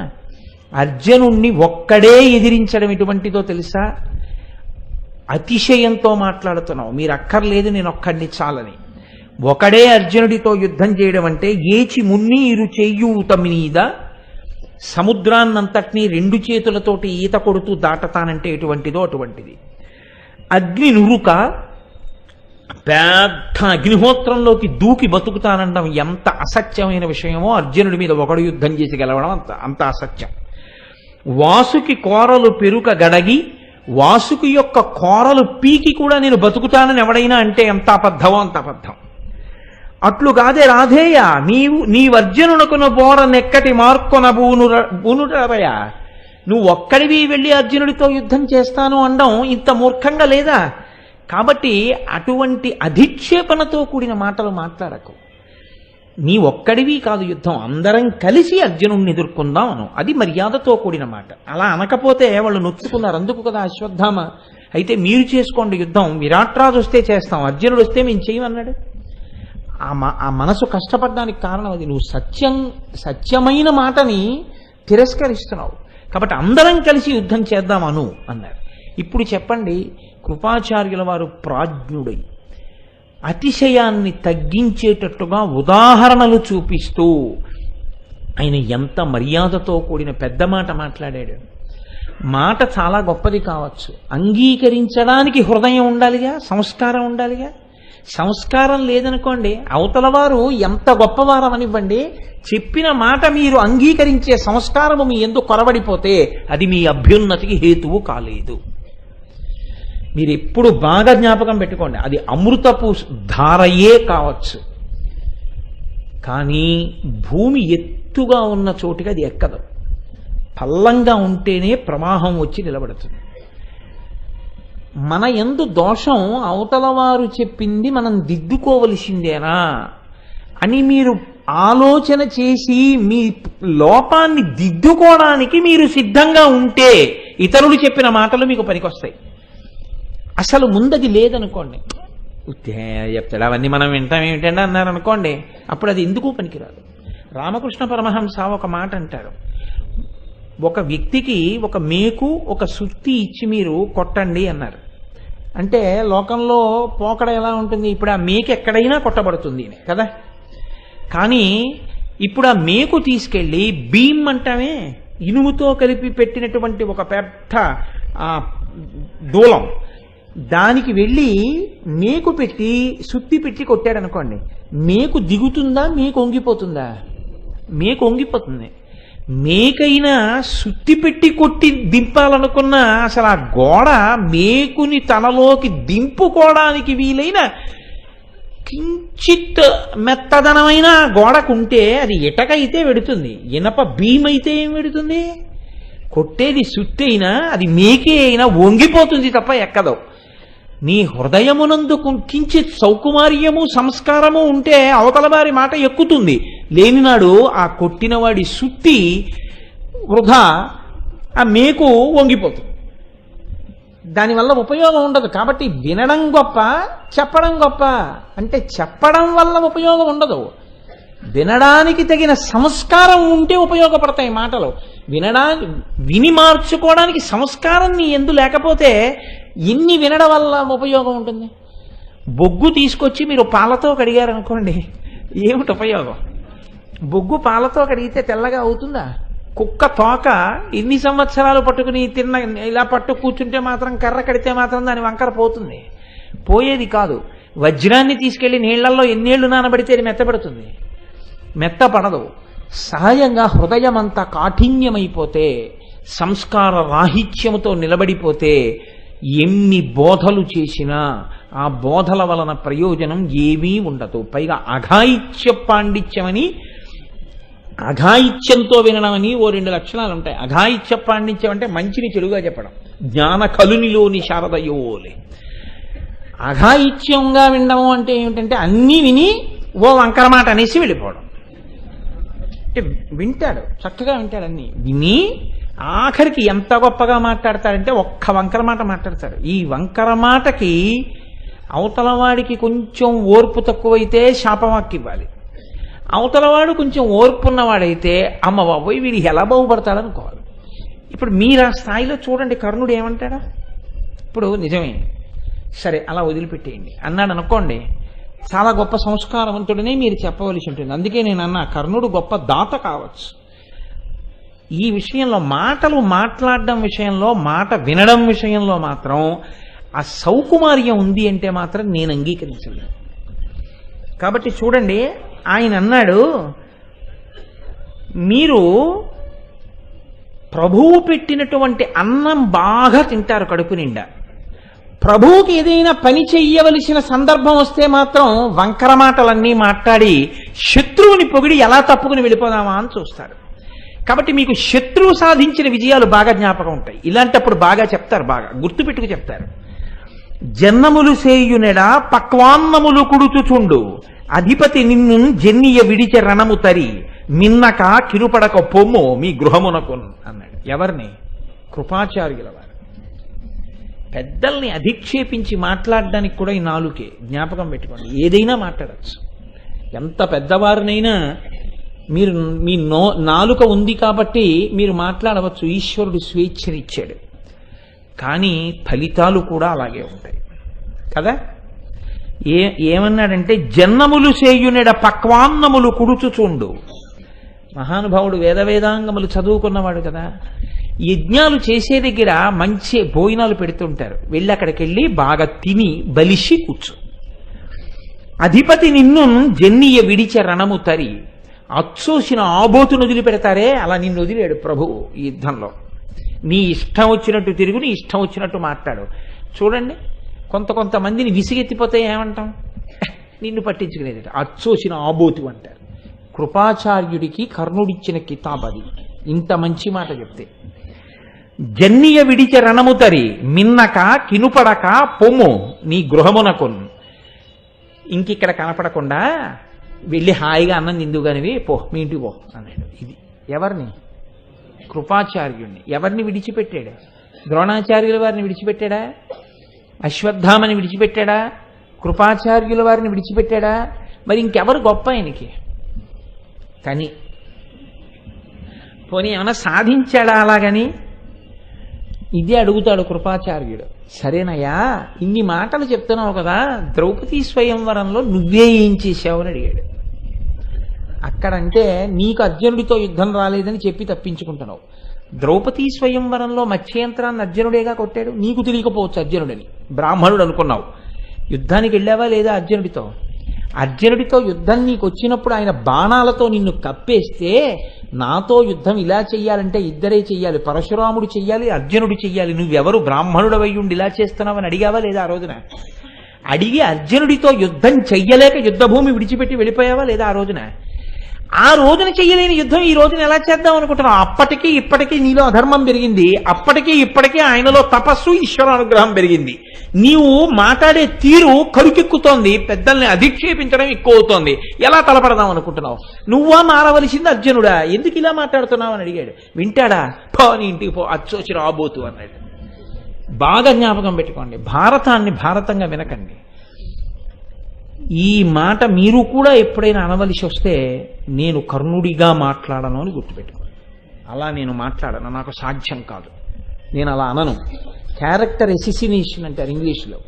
అర్జునుణ్ణి ఒక్కడే ఎదిరించడం ఎటువంటిదో తెలుసా? అతిశయంతో మాట్లాడుతున్నావు. మీరు అక్కర్లేదు, నేను ఒక్కడిని చాలని. ఒకడే అర్జునుడితో యుద్ధం చేయడం అంటే ఏచి మున్నీరు చెయ్యూత మీద సముద్రాన్నంతటినీ రెండు చేతులతోటి ఈత కొడుతూ దాటతానంటే ఎటువంటిదో అటువంటిది. అగ్ని నురుక పెద్ద అగ్నిహోత్రంలోకి దూకి బతుకుతానండం ఎంత అసత్యమైన విషయమో అర్జునుడి మీద ఒకడు యుద్ధం చేసి గెలవడం అంత అసత్యం. వాసుకి కోరలు పెరుక గడగి వాసుకి యొక్క కోరలు పీకి కూడా నేను బతుకుతానని ఎవడైనా అంటే ఎంత అబద్ధమో అంత అబద్ధం. అట్లు కాదే రాధేయ, నీవర్జునునకున బోర నెక్కటి మార్కొన బూనురవయ. నువ్వు ఒక్కడివి వెళ్ళి అర్జునుడితో యుద్ధం చేస్తాను అనడం ఇంత మూర్ఖంగా లేదా? కాబట్టి అటువంటి అధిక్షేపణతో కూడిన మాటలు మాట్లాడకు. నీ ఒక్కడివి కాదు యుద్ధం, అందరం కలిసి అర్జునుడిని ఎదుర్కొందాం అను. అది మర్యాదతో కూడిన మాట. అలా అనకపోతే వాళ్ళు నొచ్చుకున్నారు. అందుకు కదా అశ్వత్థామ అయితే మీరు చేసుకోండి యుద్ధం, విరాట్రాజు వస్తే చేస్తాం, అర్జునుడు వస్తే మేము చేయమన్నాడు. ఆ మనసు కష్టపడడానికి కారణం అది. నువ్వు సత్యమైన మాటని తిరస్కరిస్తున్నావు. కాబట్టి అందరం కలిసి యుద్ధం చేద్దామను అన్నారు. ఇప్పుడు చెప్పండి, కృపాచార్యుల వారు ప్రాజ్ఞుడై అతిశయాన్ని తగ్గించేటట్టుగా ఉదాహరణలు చూపిస్తూ ఆయన ఎంత మర్యాదతో కూడిన పెద్ద మాట మాట్లాడాడు. మాట చాలా గొప్పది కావచ్చు, అంగీకరించడానికి హృదయం ఉండాలిగా, సంస్కారం ఉండాలిగా. సంస్కారం లేదనుకోండి, అవతల వారు ఎంత గొప్పవారమనివ్వండి, చెప్పిన మాట మీరు అంగీకరించే సంస్కారము మీ ఎందుకు కొరబడిపోతే అది మీ అభ్యున్నతికి హేతువు కాలేదు. మీరు ఎప్పుడు బాగా జ్ఞాపకం పెట్టుకోండి, అది అమృతపు ధారయే కావచ్చు, కానీ భూమి ఎత్తుగా ఉన్న చోటికి అది ఎక్కదు. పల్లంగా ఉంటేనే ప్రవాహం వచ్చి నిలబడుతుంది. మన యందు దోషం అవతల వారు చెప్పింది మనం దిద్దుకోవలసిందేనా అని మీరు ఆలోచన చేసి మీ లోపాన్ని దిద్దుకోవడానికి మీరు సిద్ధంగా ఉంటే ఇతరులు చెప్పిన మాటలు మీకు పనికొస్తాయి. అసలు ముందది లేదనుకోండి, చెప్తాడు అవన్నీ మనం వింటాం ఏమిటండి అన్నారు అనుకోండి, అప్పుడు అది ఎందుకు పనికిరాదు. రామకృష్ణ పరమహంస ఒక మాట అంటారు, ఒక వ్యక్తికి ఒక మేకు ఒక సుత్తి ఇచ్చి మీరు కొట్టండి అన్నారు. అంటే లోకంలో పోకడ ఎలా ఉంటుంది, ఇప్పుడు ఆ మేకు ఎక్కడైనా కొట్టబడుతుంది కదా. కానీ ఇప్పుడు ఆ మేకు తీసుకెళ్ళి భీమ్ అంటామే, ఇనుముతో కలిపి పెట్టినటువంటి ఒక పెద్ద దూలం, దానికి వెళ్ళి మేకు పెట్టి సుత్తి పెట్టి కొట్టాడు అనుకోండి, మేకు దిగుతుందా, మేకు వంగిపోతుందా? మేకు వంగిపోతుంది. మేకైనా సుత్తి పెట్టి కొట్టి దింపాలనుకున్నా అసలు ఆ గోడ మేకుని తనలోకి దింపుకోవడానికి వీలైన కించిత్ మెత్తదనమైన గోడకుంటే అది ఇటకైతే వెడుతుంది, ఇనప భీమైతే ఏం వెడుతుంది? కొట్టేది సుత్తి అయినా అది మేకే అయినా వంగిపోతుంది తప్ప ఎక్కదు. నీ హృదయమునందు కించిత్ సౌకుమార్యము సంస్కారము ఉంటే అవతల వారి మాట ఎక్కుతుంది. లేనినాడు ఆ కొట్టినవాడి సుత్తి వృధా, ఆ మేకు వంగిపోతుంది. దానివల్ల ఉపయోగం ఉండదు. కాబట్టి వినడం గొప్ప, చెప్పడం గొప్ప. అంటే చెప్పడం వల్ల ఉపయోగం ఉండదు, వినడానికి తగిన సంస్కారం ఉంటే ఉపయోగపడతాయి మాటలు. విని మార్చుకోవడానికి సంస్కారం నీ ఎందు లేకపోతే ఎన్ని వినడం వల్ల ఉపయోగం ఉంటుంది? బొగ్గు తీసుకొచ్చి మీరు పాలతో కడిగారనుకోండి, ఏమిటి ఉపయోగం? బొగ్గు పాలతో కడిగితే తెల్లగా అవుతుందా? కుక్క తోక ఎన్ని సంవత్సరాలు పట్టుకుని ఇలా పట్టు కూర్చుంటే మాత్రం, కర్ర కడితే మాత్రం దాని వంకర పోతుంది? పోయేది కాదు. వజ్రాన్ని తీసుకెళ్లి నీళ్లలో ఎన్నేళ్లు నానబడితే అది మెత్తపడుతుంది? మెత్తపడదు. సహజంగా హృదయం అంతా కాఠిన్యమైపోతే, సంస్కార రాహిత్యముతో నిలబడిపోతే ఎన్ని బోధలు చేసినా ఆ బోధల వలన ప్రయోజనం ఏమీ ఉండదు. పైగా అఘాయిత్య పాండిత్యమని అఘాయిత్యంతో వినడం అని ఓ 2 లక్షణాలు ఉంటాయి. అఘాయిత్య పాండిత్యం అంటే మంచిని చెడుగా చెప్పడం. జ్ఞాన కలునిలోని శారదయోలే. అఘాయిత్యంగా వినడం అంటే ఏమిటంటే అన్నీ విని ఓ వంకర మాట అనేసి వెళ్ళిపోవడం. అంటే వింటాడు, చక్కగా వింటాడు, అన్నీ విని ఆఖరికి ఎంత గొప్పగా మాట్లాడతాడంటే ఒక్క వంకర మాట మాట్లాడతాడు. ఈ వంకర మాటకి అవతల వాడికి కొంచెం ఓర్పు తక్కువైతే శాపవాక్కి ఇవ్వాలి. అవతలవాడు కొంచెం ఓర్పు ఉన్నవాడైతే అమ్మ బాబోయ్ వీడు ఎలా బాగుపడతాడనుకోవాలి. ఇప్పుడు మీరు ఆ స్థాయిలో చూడండి, కర్ణుడు ఏమంటాడా? ఇప్పుడు నిజమే, సరే అలా వదిలిపెట్టేయండి అన్నాడు అనుకోండి, చాలా గొప్ప సంస్కారవంతుడనే మీరు చెప్పవలసి ఉంటుంది. అందుకే నేను అన్నా కర్ణుడు గొప్ప దాత కావచ్చు. ఈ విషయంలో మాటలు మాట్లాడడం విషయంలో, మాట వినడం విషయంలో మాత్రం ఆ సౌకుమార్యం ఉంది అంటే మాత్రం నేను అంగీకరించలేను. కాబట్టి చూడండి, ఆయన అన్నాడు, మీరు ప్రభువు పెట్టినటువంటి అన్నం బాగా తింటారు కడుపు నిండా. ప్రభువుకి ఏదైనా పని చెయ్యవలసిన సందర్భం వస్తే మాత్రం వంకర మాటలన్నీ మాట్లాడి శత్రువుని పొగిడి ఎలా తప్పుకుని వెళ్ళిపోదామా అని చూస్తారు. కాబట్టి మీకు శత్రువు సాధించిన విజయాలు బాగా జ్ఞాపకం ఉంటాయి. ఇలాంటప్పుడు బాగా చెప్తారు, బాగా గుర్తుపెట్టుకు చెప్తారు. జన్నములు సేయునెడ పక్వాన్నములు కుడుచుచుండు, అధిపతి నిన్ను జన్నియ విడిచె రణము తరి, మిన్నక కిరుపడక పొమ్ము మీ గృహమునకు అన్నాడు. ఎవరిని? కృపాచార్యుల వారు. పెద్దల్ని అధిక్షేపించి మాట్లాడడానికి కూడా ఈ నాలుకే, జ్ఞాపకం పెట్టుకోండి. ఏదైనా మాట్లాడచ్చు, ఎంత పెద్దవారినైనా మీరు మీ నాలుక ఉంది కాబట్టి మీరు మాట్లాడవచ్చు. ఈశ్వరుడు స్వేచ్ఛనిచ్చాడు, కానీ ఫలితాలు కూడా అలాగే ఉంటాయి కదా. ఏమన్నాడంటే జన్నములు సేయునెడ పక్వాన్నములు కుడుచుచుండు. మహానుభావుడు వేదాంగములు చదువుకున్నవాడు కదా. యజ్ఞాలు చేసే దగ్గర మంచి భోజనాలు పెడుతుంటారు, వెళ్ళి అక్కడికి వెళ్ళి బాగా తిని బలిసి కూర్చో. అధిపతి నిన్ను జన్నియ విడిచె రణము తరి, అచ్చోసిన ఆబోతును వదిలిపెడతారే అలా నిన్ను వదిలేడు ప్రభువు ఈ యుద్ధంలో. నీ ఇష్టం వచ్చినట్టు తిరుగు, నీ ఇష్టం వచ్చినట్టు మాట్లాడు. చూడండి, కొంతమందిని విసిగెత్తిపోతే ఏమంటాం? నిన్ను పట్టించుకునేది అచ్చోసిన ఆబోతు అంటారు. కృపాచార్యుడికి కర్ణుడిచ్చిన కితాబ్ అది. ఇంత మంచి మాట చెప్తే, జన్నియ విడిచె రణము తరి, మిన్నక కినుపడక పొమ్ము నీ గృహమునకు. ఇంకిక్కడ కనపడకుండా వెళ్ళి హాయిగా అన్నం నిందుగానివి పో, మీ ఇంటికి పో అన్నాడు. ఇది ఎవరిని? కృపాచార్యుడిని. ఎవరిని విడిచిపెట్టాడు? ద్రోణాచార్యుల వారిని విడిచిపెట్టాడా? అశ్వత్థామని విడిచిపెట్టాడా? కృపాచార్యుల వారిని విడిచిపెట్టాడా? మరి ఇంకెవరు గొప్ప ఆయనకి? కానీ పోనీ ఏమైనా సాధించాడా అలాగని? ఇదే అడుగుతాడు కృపాచార్యుడు. సరేనయ్యా, ఇన్ని మాటలు చెప్తున్నావు కదా, ద్రౌపదీ స్వయంవరంలో నువ్వే ఏం చేశావు అని అడిగాడు. అక్కడంటే నీకు అర్జునుడితో యుద్ధం రాలేదని చెప్పి తప్పించుకుంటున్నావు. ద్రౌపదీ స్వయంవరంలో మత్స్యంత్రాన్ని అర్జునుడేగా కొట్టాడు. నీకు తెలియకపోవచ్చు అర్జునుడని, బ్రాహ్మణుడు అనుకున్నావు. యుద్ధానికి వెళ్ళావా లేదా అర్జునుడితో? అర్జునుడితో యుద్ధం నీకు వచ్చినప్పుడు ఆయన బాణాలతో నిన్ను కప్పేస్తే, నాతో యుద్ధం ఇలా చెయ్యాలంటే ఇద్దరే చెయ్యాలి, పరశురాముడు చెయ్యాలి, అర్జునుడు చెయ్యాలి, నువ్వెవరు బ్రాహ్మణుడు అయ్యుండి ఇలా చేస్తున్నావని అడిగావా లేదా ఆ రోజున? అడిగి అర్జునుడితో యుద్ధం చెయ్యలేక యుద్ధభూమి విడిచిపెట్టి వెళ్ళిపోయావా లేదా ఆ రోజున? ఆ రోజున చెయ్యలేని యుద్ధం ఈ రోజున ఎలా చేద్దాం అనుకుంటున్నావు? అప్పటికీ ఇప్పటికీ నీలో అధర్మం పెరిగింది, అప్పటికీ ఇప్పటికీ ఆయనలో తపస్సు ఈశ్వర అనుగ్రహం పెరిగింది. నీవు మాట్లాడే తీరు కరుకెక్కుతోంది, పెద్దల్ని అధిక్షేపించడం ఎక్కువ అవుతోంది. ఎలా తలపడదాం అనుకుంటున్నావు? నువ్వా మారవలసింది అర్జునుడా? ఎందుకు ఇలా మాట్లాడుతున్నావు అని అడిగాడు. వింటాడా? పో నీ ఇంటికి పో, అచ్చోచి రాబోతు అన్నాడు. బాగా జ్ఞాపకం పెట్టుకోండి, భారతాన్ని భారతంగా వినకండి. ఈ మాట మీరు కూడా ఎప్పుడైనా అనవలసి వస్తే నేను కర్ణుడిగా మాట్లాడను అని గుర్తుపెట్టుకోండి. అలా నేను మాట్లాడను, నాకు సాధ్యం కాదు, నేను అలా అనను. క్యారెక్టర్ ఎసిసినేషన్ అంటారు ఇంగ్లీష్లో.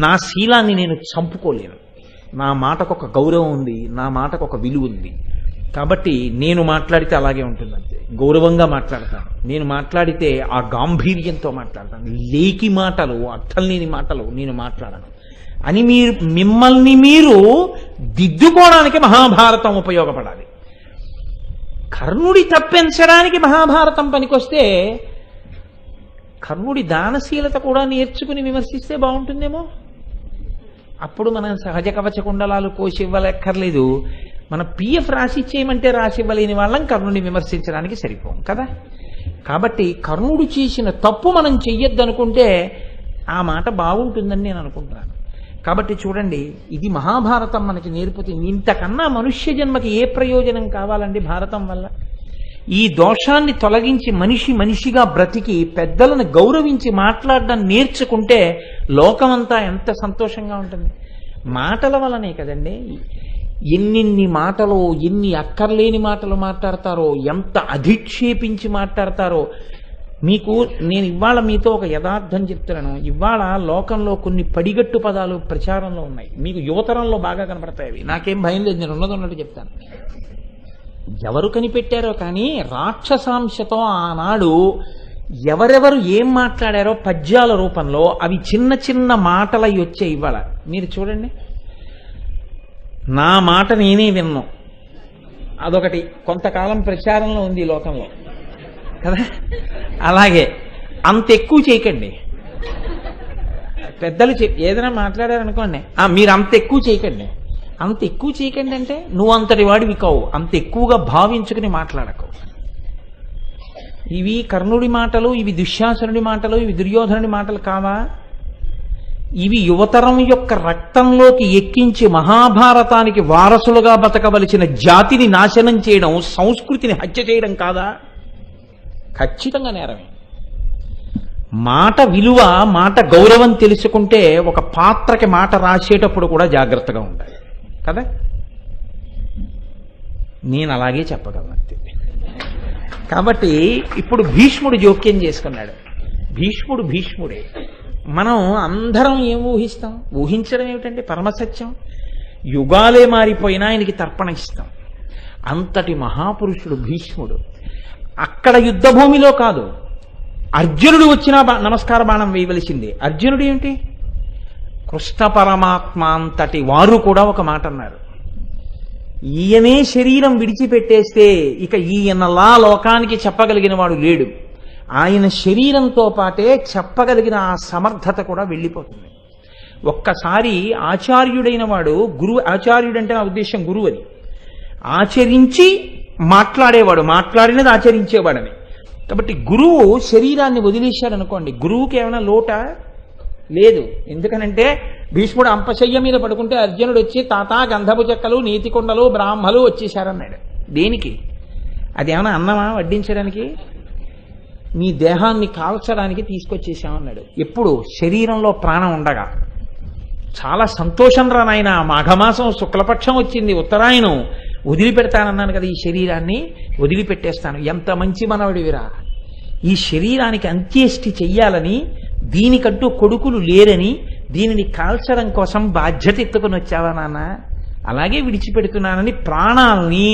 నా శీలాన్ని నేను చంపుకోలేను. నా మాటకు ఒక గౌరవం ఉంది, నా మాటకు ఒక విలువ ఉంది. కాబట్టి నేను మాట్లాడితే అలాగే ఉంటుంది, అంతే. గౌరవంగా మాట్లాడతాను. నేను మాట్లాడితే ఆ గాంభీర్యంతో మాట్లాడతాను. లేకి మాటలు, అర్థం లేని మాటలు నేను మాట్లాడను అని మిమ్మల్ని మీరు దిద్దుకోవడానికి మహాభారతం ఉపయోగపడాలి. కర్ణుడి తప్పించడానికి మహాభారతం పనికొస్తే కర్ణుడి దానశీలత కూడా నేర్చుకుని విమర్శిస్తే బాగుంటుందేమో. అప్పుడు మనం సహజ కవచ కుండలాలు కోసి ఇవ్వలేక్కర్లేదు. మన పిఎఫ్ రాసి ఇచ్చేయమంటే రాసి ఇవ్వలేని వాళ్ళం కర్ణుడిని విమర్శించడానికి సరిపోం కదా. కాబట్టి కర్ణుడు చేసిన తప్పు మనం చెయ్యొద్దనుకుంటే ఆ మాట బాగుంటుందని నేను అనుకుంటున్నాను. కాబట్టి చూడండి, ఇది మహాభారతం మనకి నేర్పుతుంది. ఇంతకన్నా మనుష్య జన్మకి ఏ ప్రయోజనం కావాలండి భారతం వల్ల? ఈ దోషాన్ని తొలగించి మనిషిగా బ్రతికి పెద్దలను గౌరవించి మాట్లాడడం నేర్చుకుంటే లోకమంతా ఎంత సంతోషంగా ఉంటుంది. మాటల వల్లనే కదండి ఎన్ని మాటలు, ఎన్ని అక్కర్లేని మాటలు మాట్లాడతారో, ఎంత అధిక్షేపించి మాట్లాడతారో. మీకు నేను ఇవాళ మీతో ఒక యథార్థం చెప్తున్నాను. ఇవాళ లోకంలో కొన్ని పడిగట్టు పదాలు ప్రచారంలో ఉన్నాయి. మీకు యువతరంలో బాగా కనపడతాయి. నాకేం భయం లేదు, నేను ఉన్నట్టు చెప్తాను. ఎవరు కనిపెట్టారో కానీ రాక్షసాంశతో ఆనాడు ఎవరెవరు ఏం మాట్లాడారో పద్యాల రూపంలో అవి చిన్న చిన్న మాటలై వచ్చాయి. ఇవాళ మీరు చూడండి, నా మాట నేనే విన్ను, అదొకటి కొంతకాలం ప్రచారంలో ఉంది ఈ లోకంలో కదా. అలాగే అంత ఎక్కువ చేయకండి. పెద్దలు ఏదైనా మాట్లాడారనుకోండి, మీరు అంత ఎక్కువ చేయకండి. అంత ఎక్కువ చేయకండి అంటే నువ్వు అంతటి వాడివి కావు, అంత ఎక్కువగా భావించుకుని మాట్లాడకు. ఇవి కర్ణుడి మాటలు, ఇవి దుశ్శాసనుడి మాటలు, ఇవి దుర్యోధనుడి మాటలు కావా? ఇవి యువతరం యొక్క రక్తంలోకి ఎక్కించి మహాభారతానికి వారసులుగా బతకవలసిన జాతిని నాశనం చేయడం, సంస్కృతిని హత్య చేయడం కాదా? ఖచ్చితంగా నేరమే. మాట విలువ, మాట గౌరవం తెలుసుకుంటే ఒక పాత్రకి మాట రాసేటప్పుడు కూడా జాగ్రత్తగా ఉండాలి కదా. నేను అలాగే చెప్పగలను అంతే. కాబట్టి ఇప్పుడు భీష్ముడు జోక్యం చేసుకున్నాడు. భీష్ముడే. మనం అందరం ఏం ఊహిస్తాం? ఊహించడం ఏమిటంటే పరమసత్యం. యుగాలే మారిపోయినా ఆయనకి తర్పణ ఇస్తాం. అంతటి మహాపురుషుడు భీష్ముడు. అక్కడ యుద్ధభూమిలో కాదు, అర్జునుడు వచ్చినా నమస్కార బాణం వేయవలసిందే. అర్జునుడు ఏమిటి? కృష్ణ పరమాత్మ అంతటి వారు కూడా ఒక మాట అన్నారు, ఈయనే శరీరం విడిచిపెట్టేస్తే ఇక ఈయనలా లోకానికి చెప్పగలిగిన వాడు లేడు. ఆయన శరీరంతో పాటే చెప్పగలిగిన ఆ సమర్థత కూడా వెళ్ళిపోతుంది. ఒక్కసారి ఆచార్యుడైన వాడు, గురువు, ఆచార్యుడంటే నా ఉద్దేశం గురువు అని, ఆచరించి మాట్లాడేవాడు, మాట్లాడినది ఆచరించేవాడని. కాబట్టి గురువు శరీరాన్ని వదిలేశాడు అనుకోండి, గురువుకి ఏమైనా లోట లేదు. ఎందుకనంటే భీష్ముడు అంపశయ్య మీద పడుకుంటే అర్జునుడు వచ్చి తాత గంధపు చెక్కలు, నీతికొండలు, బ్రాహ్మలు వచ్చేశారన్నాడు. దేనికి? అది ఏమైనా అన్నమా వడ్డించడానికి? నీ దేహాన్ని కాల్చడానికి తీసుకొచ్చేసామన్నాడు. ఎప్పుడు? శరీరంలో ప్రాణం ఉండగా. చాలా సంతోషం రా నాయన, మాఘమాసం శుక్లపక్షం వచ్చింది, ఉత్తరాయణం, వదిలిపెడతానన్నాను కదా, ఈ శరీరాన్ని వదిలిపెట్టేస్తాను. ఎంత మంచి మనవడివిరా, ఈ శరీరానికి అంత్యేష్టి చెయ్యాలని, దీనికంటూ కొడుకులు లేరని, దీనిని కాల్చడం కోసం బాధ్యత ఎత్తుకుని వచ్చావా నాన్న? అలాగే విడిచిపెడుతున్నానని ప్రాణాలని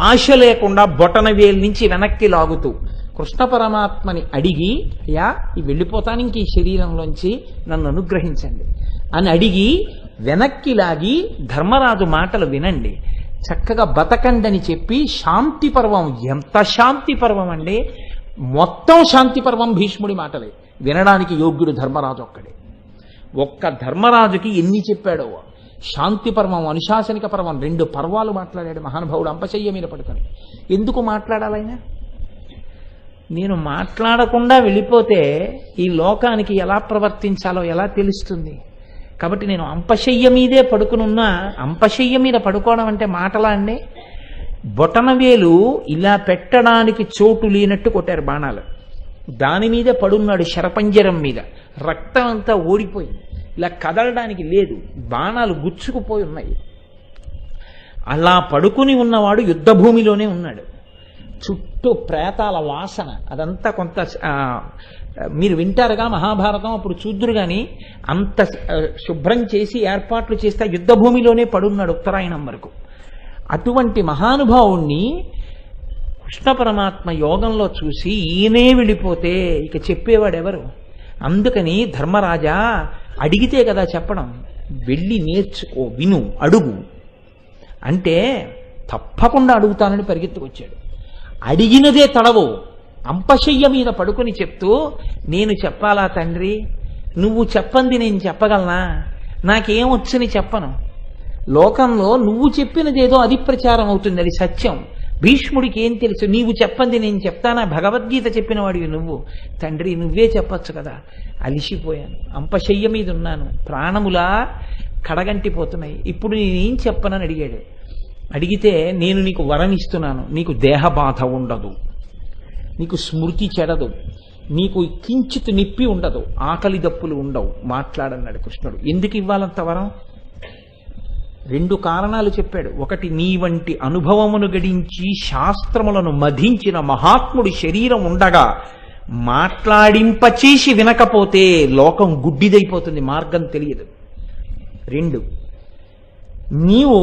ఆశ లేకుండా బొటనవేలు నుంచి వెనక్కి లాగుతూ కృష్ణ పరమాత్మని అడిగి, అయ్యా ఈ వెళ్ళిపోతాను ఇంక ఈ శరీరంలోంచి, నన్ను అనుగ్రహించండి అని అడిగి వెనక్కి లాగి, ధర్మరాజు మాటలు వినండి, చక్కగా బతకండని చెప్పి శాంతి పర్వం. ఎంత శాంతి పర్వం అండి! మొత్తం శాంతి పర్వం భీష్ముడి మాటలే. వినడానికి యోగ్యుడు ధర్మరాజు ఒక్కడే. ఒక్క ధర్మరాజుకి ఎన్ని చెప్పాడో. శాంతి పర్వం, అనుశాసనిక పర్వం, 2 పర్వాలు మాట్లాడాడు మహానుభావుడు అంపశయ్య మీద పడుకొని. ఎందుకు మాట్లాడాలైనా? నేను మాట్లాడకుండా వెళ్ళిపోతే ఈ లోకానికి ఎలా ప్రవర్తించాలో ఎలా తెలుస్తుంది? కాబట్టి నేను అంపశయ్య మీదే పడుకునున్నా, అంపశయ్య మీద పడుకోవడం అంటే మాటలా అండి? బొటనవేలు ఇలా పెట్టడానికి చోటు లేనట్టు కొట్టారు బాణాలు. దాని మీద పడున్నాడు, శరపంజరం మీద. రక్తం అంతా ఓడిపోయింది, ఇలా కదలడానికి లేదు, బాణాలు గుచ్చుకుపోయి ఉన్నాయి. అలా పడుకుని ఉన్నవాడు యుద్ధభూమిలోనే ఉన్నాడు. చుట్టూ ప్రేతాల వాసన, అదంతా కొంత మీరు వింటారుగా మహాభారతం, అప్పుడు చూద్దురు కానీ అంత శుభ్రం చేసి ఏర్పాట్లు చేస్తే యుద్ధభూమిలోనే పడున్నాడు ఉత్తరాయణం వరకు. అటువంటి మహానుభావుణ్ణి కృష్ణ పరమాత్మ యోగంలో చూసి ఈయనే వెళ్ళిపోతే ఇక చెప్పేవాడెవరు? అందుకని ధర్మరాజా, అడిగితే కదా చెప్పడం, వెళ్ళి నేర్చుకో, విను, అడుగు అంటే తప్పకుండా అడుగుతానని పరిగెత్తుకొచ్చాడు. అడిగినదే తడవు. అంపశయ్య మీద పడుకొని చెప్తూ, నేను చెప్పాలా తండ్రి? నువ్వు చెప్పంది నేను చెప్పగలనా? నాకేమొచ్చని చెప్పను, లోకంలో నువ్వు చెప్పినదేదో అది ప్రచారం అవుతుంది, అది సత్యం. భీష్ముడికి ఏం తెలుసు? నీవు చెప్పంది నేను చెప్తానా? భగవద్గీత చెప్పిన వాడివి నువ్వు. తండ్రి నువ్వే చెప్పచ్చు కదా. అలిసిపోయాను, అంపశయ్య మీద ఉన్నాను, ప్రాణములా కడగంటిపోతున్నాయి, ఇప్పుడు నేనేం చెప్పనని అడిగాడు. అడిగితే నేను నీకు వరం ఇస్తున్నాను, నీకు దేహబాధ ఉండదు, నీకు స్మృతి చెడదు, నీకు కించిత్ నిప్పి ఉండదు, ఆకలి దప్పులు ఉండవు, మాట్లాడన్నాడు కృష్ణుడు. ఎందుకు ఇవ్వాలంత వరం? 2 కారణాలు చెప్పాడు. ఒకటి, నీ వంటి అనుభవమును గడించి శాస్త్రములను మధించిన మహాత్ముడి శరీరం ఉండగా మాట్లాడింపచేసి వినకపోతే లోకం గుడ్డిదైపోతుంది, మార్గం తెలియదు. 2, నీవు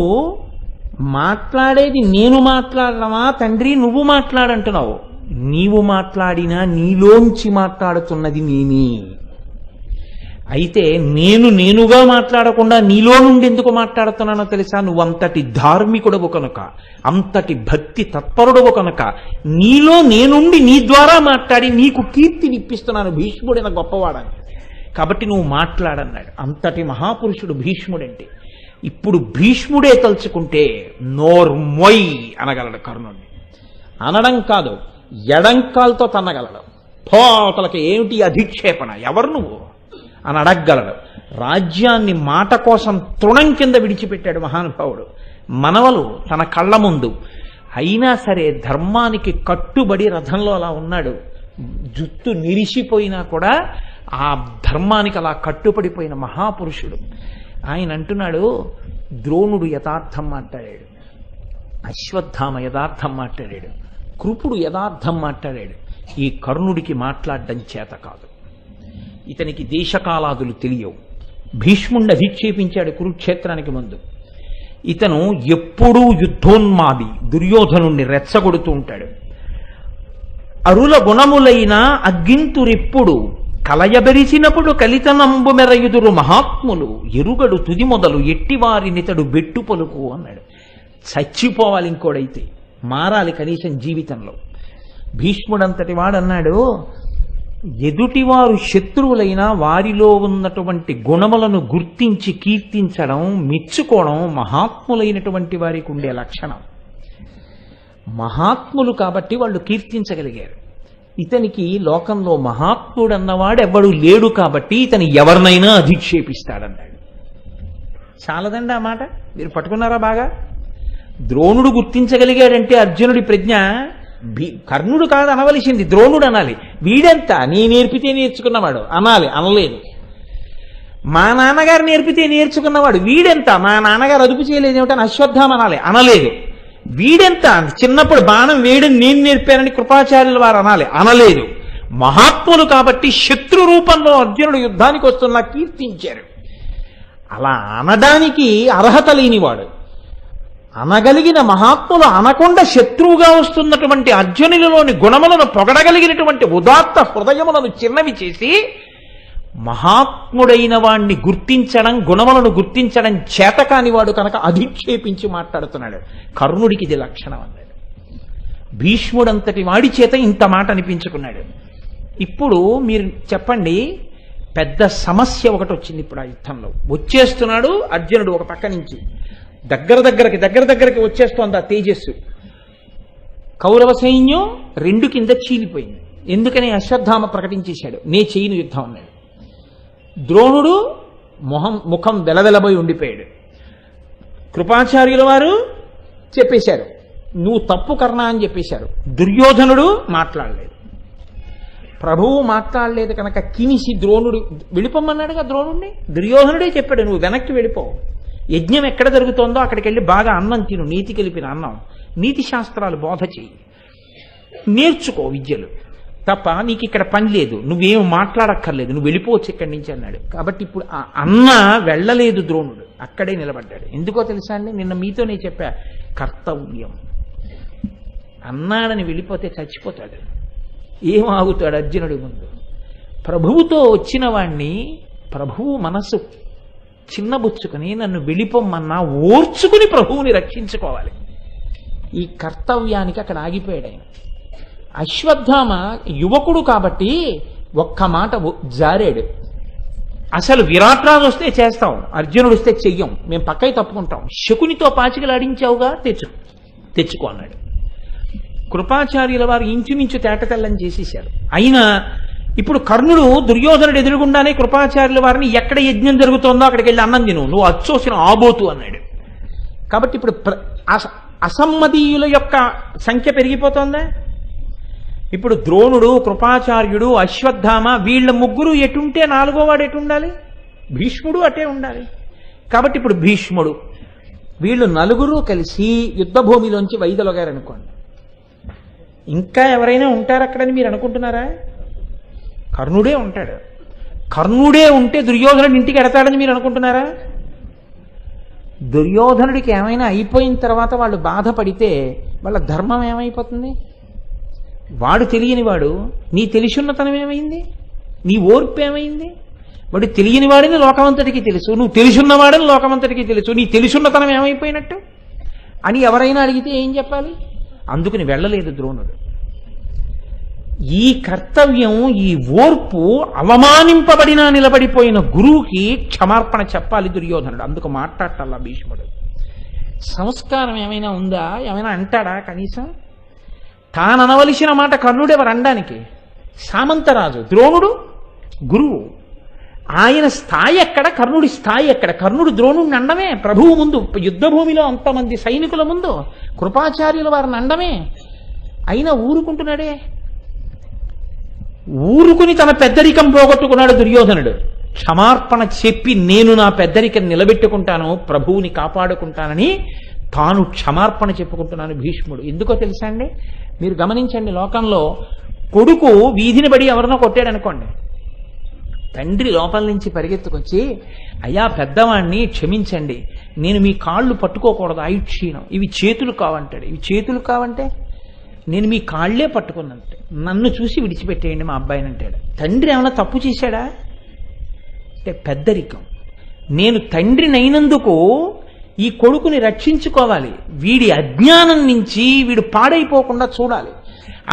మాట్లాడేది నేను మాట్లాడమా తండ్రి, నువ్వు మాట్లాడంటున్నావు. నీవు మాట్లాడినా నీలోంచి మాట్లాడుతున్నది నేనే. అయితే నేనుగా మాట్లాడకుండా నీలో నుండి ఎందుకు మాట్లాడుతున్నానో తెలుసా? నువ్వు అంతటి ధార్మికుడవు కనుక, అంతటి భక్తి తత్పరుడవు కనుక నీలో నేనుండి నీ ద్వారా మాట్లాడి నీకు కీర్తినిప్పిస్తున్నాను. భీష్ముడైన గొప్పవాడని కాబట్టి నువ్వు మాట్లాడన్నాడు. అంతటి మహాపురుషుడు భీష్ముడంటే. ఇప్పుడు భీష్ముడే తలుచుకుంటే నోర్మొయ్ అనగలడు కర్ణుడిని. అనడం కాదు, ఎడంకాలతో తన్నగలడు. పోతలకి ఏమిటి అధిక్షేపణ, ఎవరు నువ్వు అని అడగగలడు. రాజ్యాన్ని మాట కోసం తృణం కింద విడిచిపెట్టాడు మహానుభావుడు. మనవలు తన కళ్ళ ముందు. అయినా సరే ధర్మానికి కట్టుబడి రథంలో అలా ఉన్నాడు. జుత్తు నిరిసిపోయినా కూడా ఆ ధర్మానికి అలా కట్టుబడిపోయిన మహాపురుషుడు. ఆయన అంటున్నాడు, ద్రోణుడు యథార్థం మాట్లాడాడు, అశ్వత్థామ యథార్థం మాట్లాడాడు, కృపుడు యథార్థం మాట్లాడాడు. ఈ కర్ణుడికి మాట్లాడడం చేత కాదు, ఇతనికి దేశకాలాదులు తెలియవు. భీష్ముణ్ణి అధిక్షేపించాడు కురుక్షేత్రానికి ముందు. ఇతను ఎప్పుడూ యుద్ధోన్మాది, దుర్యోధనుణ్ణి రెచ్చగొడుతూ ఉంటాడు. అరుల గుణములైన అగ్గింతురెప్పుడు కలయబెరిచినప్పుడు కలితనంబు మెరయుదురు మహాత్ములు, ఎరుగడు తుది మొదలు ఎట్టివారినితడు బెట్టు పలుకు అన్నాడు. చచ్చిపోవాలి ఇంకోడైతే, మారాలి కనీసం జీవితంలో. భీష్ముడంతటి వాడన్నాడు, ఎదుటివారు శత్రువులైనా వారిలో ఉన్నటువంటి గుణములను గుర్తించి కీర్తించడం, మెచ్చుకోవడం మహాత్ములైనటువంటి వారికి ఉండే లక్షణం. మహాత్ములు కాబట్టి వాళ్ళు కీర్తించగలిగారు. ఇతనికి లోకంలో మహాత్ముడన్నవాడు ఎవడు లేడు కాబట్టి ఇతను ఎవరినైనా అధిక్షేపిస్తాడన్నాడు. చాలదండి ఆ మాట, మీరు పట్టుకున్నారా బాగా? ద్రోణుడు గుర్తించగలిగాడంటే అర్జునుడి ప్రజ్ఞ. కర్ణుడు కాదు అనవలసింది, ద్రోణుడు అనాలి. వీడెంత నీ నేర్పితే నేర్చుకున్నవాడు అనాలి, అనలేదు. మా నాన్నగారు నేర్పితే నేర్చుకున్నవాడు వీడెంత, మా నాన్నగారు అదుపు చేయలేదు ఏమిటని అశ్వత్థామ అనాలి, అనలేదు. వీడెంత చిన్నప్పుడు బాణం వేయడం నేను నేర్పానని కృపాచార్యుల వారు అనాలి, అనలేదు. మహాత్ములు కాబట్టి శత్రు రూపంలో అర్జునుడు యుద్ధానికి వస్తున్నా కీర్తించారు. అలా అనడానికి అర్హత లేనివాడు. అనగలిగిన మహాత్ములు అనకుండా శత్రువుగా వస్తున్నటువంటి అర్జునులలోని గుణములను పొగడగలిగినటువంటి ఉదాత్త హృదయములను చిన్నవి చేసి మహాత్ముడైన వాణ్ణి గుర్తించడం, గుణములను గుర్తించడం చేతకాని వాడు కనుక అధిక్షేపించి మాట్లాడుతున్నాడు. కర్ణుడికి ఇది లక్షణం అన్నాడు. భీష్ముడంతటి వాడి చేత ఇంత మాట అనిపించుకున్నాడు. ఇప్పుడు మీరు చెప్పండి, పెద్ద సమస్య ఒకటి వచ్చింది ఇప్పుడు ఆ యుద్ధంలో. వచ్చేస్తున్నాడు అర్జునుడు ఒక పక్క నుంచి, దగ్గరికి వచ్చేస్తోంది ఆ తేజస్సు. కౌరవ సైన్యం 2 కింద చీలిపోయింది. ఎందుకని? అశ్వత్థామ ప్రకటించేశాడు, నే చేయను యుద్ధం అన్నాడు. ద్రోణుడు ముఖం వెలవెలబోయి ఉండిపోయాడు. కృపాచార్యుల వారు చెప్పేశారు, నువ్వు తప్పు కర్ణ అని చెప్పేశారు. దుర్యోధనుడు మాట్లాడలేదు. ప్రభువు మాట్లాడలేదు కనుక కినిసి ద్రోణుడు వెళ్ళిపోమన్నాడుగా ద్రోణుడిని. దుర్యోధనుడే చెప్పాడు, నువ్వు వెనక్కి వెళ్ళిపో, యజ్ఞం ఎక్కడ జరుగుతోందో అక్కడికి వెళ్ళి బాగా అన్నం తిను, నీతి కలిపిన అన్నం, నీతి శాస్త్రాలు బోధ చేయి, నేర్చుకో విద్యలు తప్ప నీకు ఇక్కడ పని లేదు, నువ్వేం మాట్లాడక్కర్లేదు, నువ్వు వెళ్ళిపోవచ్చు ఇక్కడి నుంచి అన్నాడు. కాబట్టి ఇప్పుడు ఆ అన్న వెళ్ళలేదు, ద్రోణుడు అక్కడే నిలబడ్డాడు. ఎందుకో తెలుసా అండి, నిన్న మీతోనే చెప్పా, కర్తవ్యం. అన్నాడని వెళ్ళిపోతే చచ్చిపోతాడు. ఏం ఆగుతాడు అర్జునుడి ముందు? ప్రభువుతో వచ్చిన వాణ్ణి ప్రభువు మనసు చిన్నబుచ్చుకుని నన్ను వెళ్ళిపోమ్మన్నా ఓర్చుకుని ప్రభువుని రక్షించుకోవాలి. ఈ కర్తవ్యానికి అక్కడ ఆగిపోయాడు ఆయన. అశ్వత్థామ యువకుడు కాబట్టి ఒక్క మాట జారాడు. అసలు విరాట్ రాజు వస్తే చేస్తాం, అర్జునుడు వస్తే చెయ్యం, మేము పక్కకి తప్పుకుంటాం. శకునితో పాచికలు ఆడించావుగా, తెచ్చుకో అన్నాడు. కృపాచార్యుల వారు ఇంచుమించు తేటతెల్లని చేసేశారు. అయినా ఇప్పుడు కర్ణుడు దుర్యోధనుడు ఎదురుగుండానే కృపాచార్యుల వారిని ఎక్కడ యజ్ఞం జరుగుతోందో అక్కడికి వెళ్ళి అన్నం తిను, నువ్వు అచ్చోసిన ఆబోతు అన్నాడు. కాబట్టి ఇప్పుడు అసమ్మదీయుల యొక్క సంఖ్య పెరిగిపోతోందా? ఇప్పుడు ద్రోణుడు, కృపాచార్యుడు, అశ్వత్థామ వీళ్ళ ముగ్గురు ఎటుంటే నాలుగో వాడు ఎటుండాలి? భీష్ముడు అటే ఉండాలి. కాబట్టి ఇప్పుడు భీష్ముడు, వీళ్ళు నలుగురు కలిసి యుద్ధభూమిలోంచి వైదొలగారనుకోండి, ఇంకా ఎవరైనా ఉంటారు అక్కడని మీరు అనుకుంటున్నారా? కర్ణుడే ఉంటాడు. కర్ణుడే ఉంటే దుర్యోధనుడి ఇంటికి ఎడతాడని మీరు అనుకుంటున్నారా? దుర్యోధనుడికి ఏమైనా అయిపోయిన తర్వాత వాళ్ళు బాధపడితే వాళ్ళ ధర్మం ఏమైపోతుంది? వాడు తెలియనివాడు, నీ తెలిసున్నతనం ఏమైంది? నీ ఓర్పు ఏమైంది? వాడు తెలియని వాడిని లోకమంతటికి తెలుసు, నువ్వు తెలుసున్నవాడని లోకమంతటికి తెలుసు, నీ తెలుసున్నతనం ఏమైపోయినట్టు అని ఎవరైనా అడిగితే ఏం చెప్పాలి? అందుకని వెళ్ళలేదు ద్రోణుడు. ఈ కర్తవ్యం, ఈ ఓర్పు అవమానింపబడినా నిలబడిపోయిన గురువుకి క్షమార్పణ చెప్పాలి దుర్యోధనుడు. అందుకు మాట్లాడటల్లా భీష్ముడు. సంస్కారం ఏమైనా ఉందా? ఏమైనా అంటాడా? కనీసం తాననవలసిన మాట కర్ణుడు ఎవరు అనడానికి? సామంతరాజు. ద్రోణుడు గురువు. ఆయన స్థాయి ఎక్కడ, కర్ణుడి స్థాయి ఎక్కడ? కర్ణుడు ద్రోణుడిని అండమే ప్రభువు ముందు, యుద్ధభూమిలో అంతమంది సైనికుల ముందు కృపాచార్యుల వారిని అండమే. అయినా ఊరుకుంటున్నాడే. ఊరుకుని తన పెద్దరికం పోగొట్టుకున్నాడు దుర్యోధనుడు. క్షమార్పణ చెప్పి నేను నా పెద్దరికం నిలబెట్టుకుంటాను, ప్రభువుని కాపాడుకుంటానని తాను క్షమార్పణ చెప్పుకుంటున్నాను భీష్ముడు. ఎందుకో తెలుసా అండి? మీరు గమనించండి, లోకంలో కొడుకు వీధిని బడి ఎవరినో కొట్టాడు అనుకోండి, తండ్రి లోపల నుంచి పరిగెత్తుకొచ్చి, అయ్యా పెద్దవాణ్ణి క్షమించండి, నేను మీ కాళ్ళు పట్టుకోకూడదు, ఆయుక్షీణం, ఇవి చేతులు కావంటాడు. ఇవి చేతులు కావంటే నేను మీ కాళ్లే పట్టుకున్నంటే, నన్ను చూసి విడిచిపెట్టేయండి మా అబ్బాయిని అంటాడు. తండ్రి ఏమైనా తప్పు చేశాడా? అంటే పెద్దరికం. నేను తండ్రినైనందుకు ఈ కొడుకుని రక్షించుకోవాలి, వీడి అజ్ఞానం నుంచి వీడు పాడైపోకుండా చూడాలి.